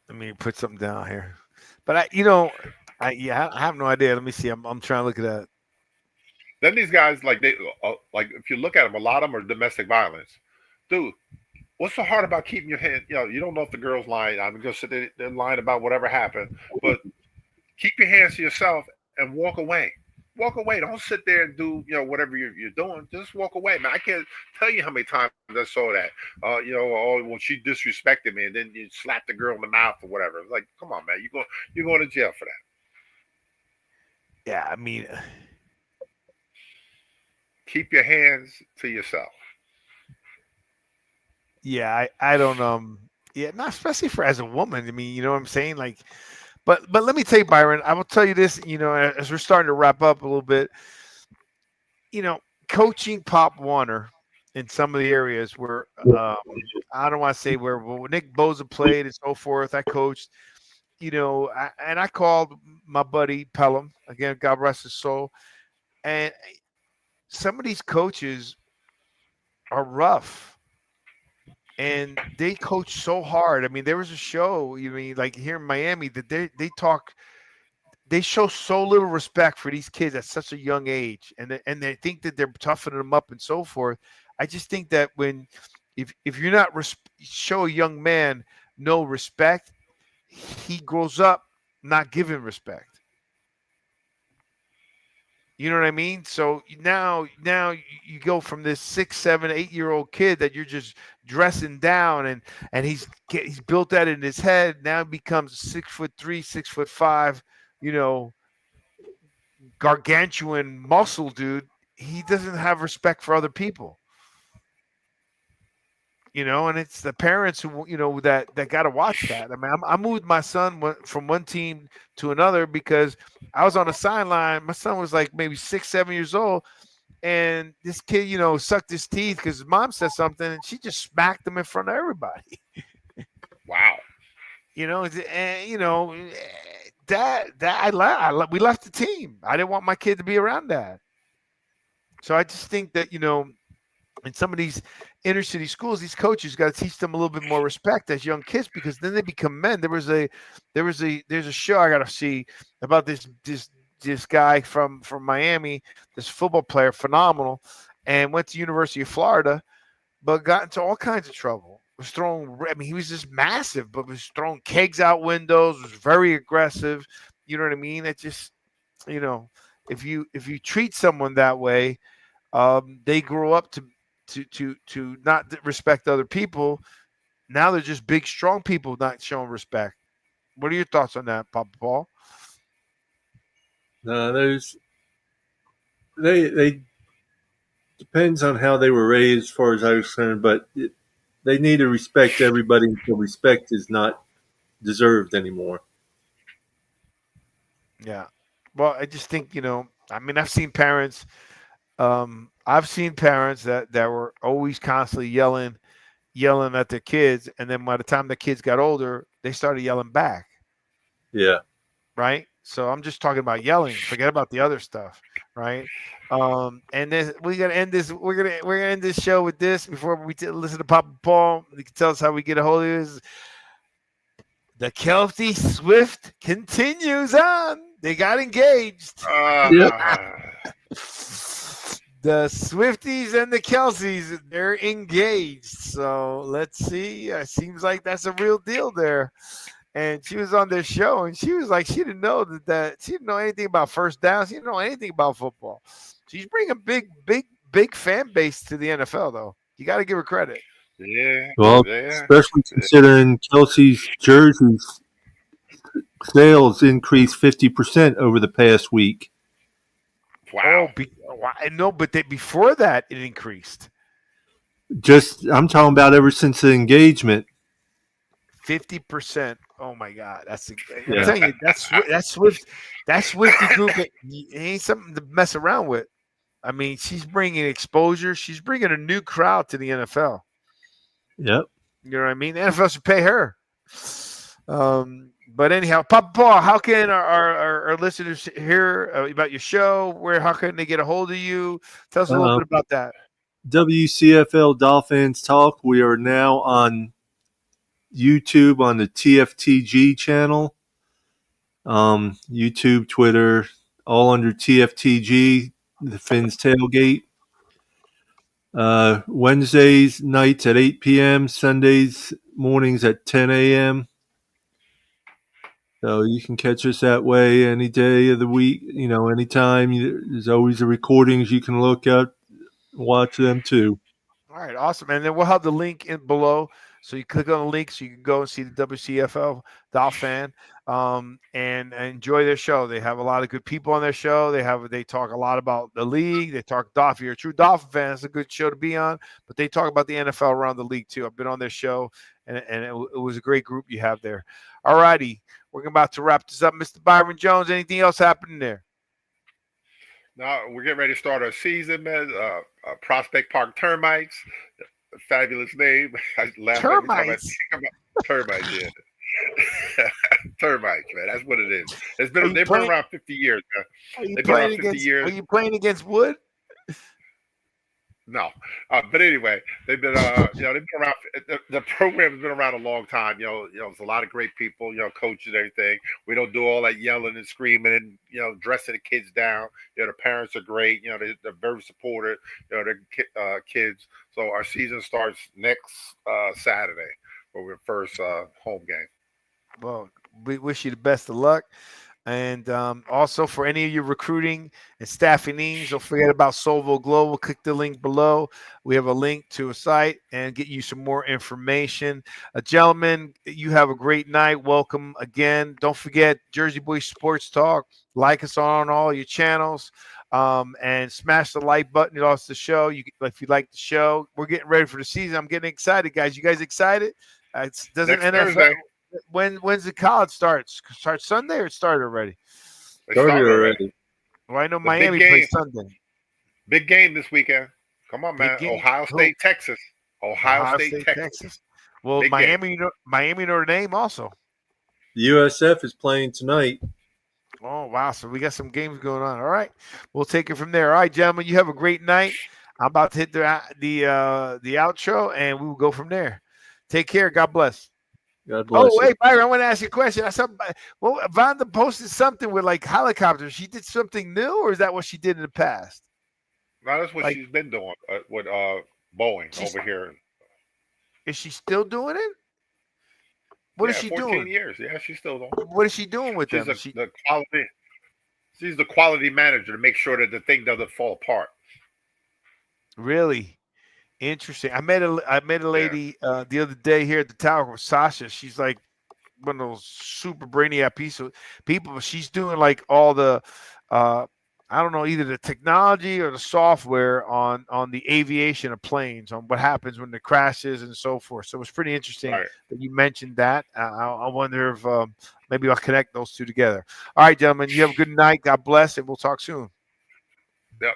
Let me put something down here. But I have no idea. Let me see. I'm trying to look at that. Then these guys, like if you look at them, a lot of them are domestic violence. Dude, what's so hard about keeping your hand? You don't know if the girl's lying. I'm going to sit there lying about whatever happened. But keep your hands to yourself and walk away. Walk away. Don't sit there and do whatever you're doing. Just walk away, man. I can't tell you how many times I saw that. When she disrespected me, and then you slap the girl in the mouth or whatever. It's like, come on, man. You're going to jail for that. Yeah, I mean, keep your hands to yourself. Yeah, I don't not especially for as a woman. I mean, you know what I'm saying? Like, But let me tell you, Byron, I will tell you this, as we're starting to wrap up a little bit, coaching Pop Warner in some of the areas where I don't want to say where Nick Bosa played and so forth. I coached, and I called my buddy Pelham, again, God rest his soul. And some of these coaches are rough and they coach so hard. I mean, there was a show, like here in Miami, that they show so little respect for these kids at such a young age, and they think that they're toughening them up and so forth. I just think that if you're not show a young man no respect, he grows up not giving respect. You know what I mean? So now you go from this 6, 7, 8-year-old kid that you're just dressing down, and he's built that in his head. Now he becomes 6'3", 6'5", gargantuan muscle dude. He doesn't have respect for other people. And it's the parents who that got to watch that. I mean, I moved my son from one team to another because I was on the sideline. My son was like maybe 6, 7 years old, and this kid, sucked his teeth because his mom said something, and she just smacked him in front of everybody. Wow. We left the team. I didn't want my kid to be around that. So I just think that in some of these inner city schools, these coaches got to teach them a little bit more respect as young kids, because then they become men. There's a show I got to see about this guy from Miami, this football player, phenomenal, and went to University of Florida, but got into all kinds of trouble. Was throwing, he was just massive, but was throwing kegs out windows, was very aggressive. You know what I mean? It just, if you treat someone that way, they grow up to not respect other people. Now they're just big, strong people not showing respect. What are your thoughts on that, Papa Paul? No, they depends on how they were raised, as far as I was concerned, but they need to respect everybody until respect is not deserved anymore. Yeah. Well, I just think, I've seen parents that were always constantly yelling at their kids, and then by the time the kids got older, they started yelling back. Yeah. Right? So I'm just talking about yelling. Forget about the other stuff, right? And then we're gonna end this. We're gonna end this show with this before we listen to Papa Paul. You can tell us how we get a hold of this. The Kelsey Swift continues on. They got engaged. The Swifties and the Kelseys, they're engaged. So let's see. It seems like that's a real deal there. And she was on their show, and she was like, she didn't know that she didn't know anything about first downs. She didn't know anything about football. She's bringing a big fan base to the NFL, though. You got to give her credit. Yeah. Well, especially considering Kelsey's jerseys sales increased 50% over the past week. Wow. No, but before that, it increased. I'm talking about ever since the engagement. 50%. Oh my God, I'm telling you, that's Swifty group. It ain't something to mess around with. I mean, she's bringing exposure. She's bringing a new crowd to the NFL. Yep. You know what I mean? The NFL should pay her. But anyhow, Papa Paul, how can our listeners hear about your show? How can they get a hold of you? Tell us a little bit about that. WCFL Dolphins Talk. We are now on YouTube on the TFTG channel. YouTube, Twitter, all under TFTG, the Fins Tailgate. Wednesdays nights at 8 p.m., Sundays mornings at 10 a.m. So you can catch us that way any day of the week, anytime. There's always the recordings you can look at, watch them too. All right, awesome. And then we'll have the link in below. So you click on the link so you can go and see the WCFL Dolphin and enjoy their show. They have a lot of good people on their show. They talk a lot about the league. They talk Dolphin. If you're a true Dolphin fan, it's a good show to be on. But they talk about the NFL around the league too. I've been on their show, and it was a great group you have there. All righty. We're about to wrap this up. Mr. Byron Jones, anything else happening there? Now we're getting ready to start our season, man. Prospect Park Termites, fabulous name. I laugh every time I Termites? think about termites. Yeah, termites, man. That's what it is. They've been around 50 years. Man. They've been around 50 years. Are you playing against wood? No, but anyway, they've been they've been around. The program has been around a long time. There's a lot of great people, coaches and everything. We don't do all that yelling and screaming and dressing the kids down. The parents are great. They're very supportive. Their kids. So our season starts next Saturday for our first home game. Well, we wish you the best of luck. And also for any of your recruiting and staffing needs, don't forget about Solvo Global. Click the link below. We have a link to a site and get you some more information. Gentlemen, you have a great night. Welcome again. Don't forget Jersey Boys Sports Talk. Like us on all your channels and smash the like button. It also the show. If you like the show, we're getting ready for the season. I'm getting excited, guys. You guys excited? It doesn't Next NFL. Thursday. When's the college starts? Starts Sunday or it started already? Started already. Well, I know Miami plays Sunday. Big game this weekend. Come on, man. Ohio State, Texas. Ohio State, Texas. Well, Big Miami, Notre Dame also. The USF is playing tonight. Oh, wow. So we got some games going on. All right. We'll take it from there. All right, gentlemen, you have a great night. I'm about to hit the outro, and we will go from there. Take care. God bless. God bless. Oh, wait, Byron, I want to ask you a question. I saw, Vonda posted something with like helicopters. She did something new, or is that what she did in the past? No, that's what she's been doing with Boeing over here. Is she still doing it? What is she 14 doing? years. Yeah, she's still doing it. What is she doing with them? She's the quality manager to make sure that the thing doesn't fall apart. Really? Interesting. I met a lady the other day here at the tower with Sasha. She's like one of those super brainiac people. But she's doing like all the I don't know, either the technology or the software on the aviation of planes, on what happens when the crashes and so forth. So it was pretty interesting that you mentioned that. I wonder if maybe I'll connect those two together. All right, gentlemen, you have a good night. God bless, and we'll talk soon. Yep.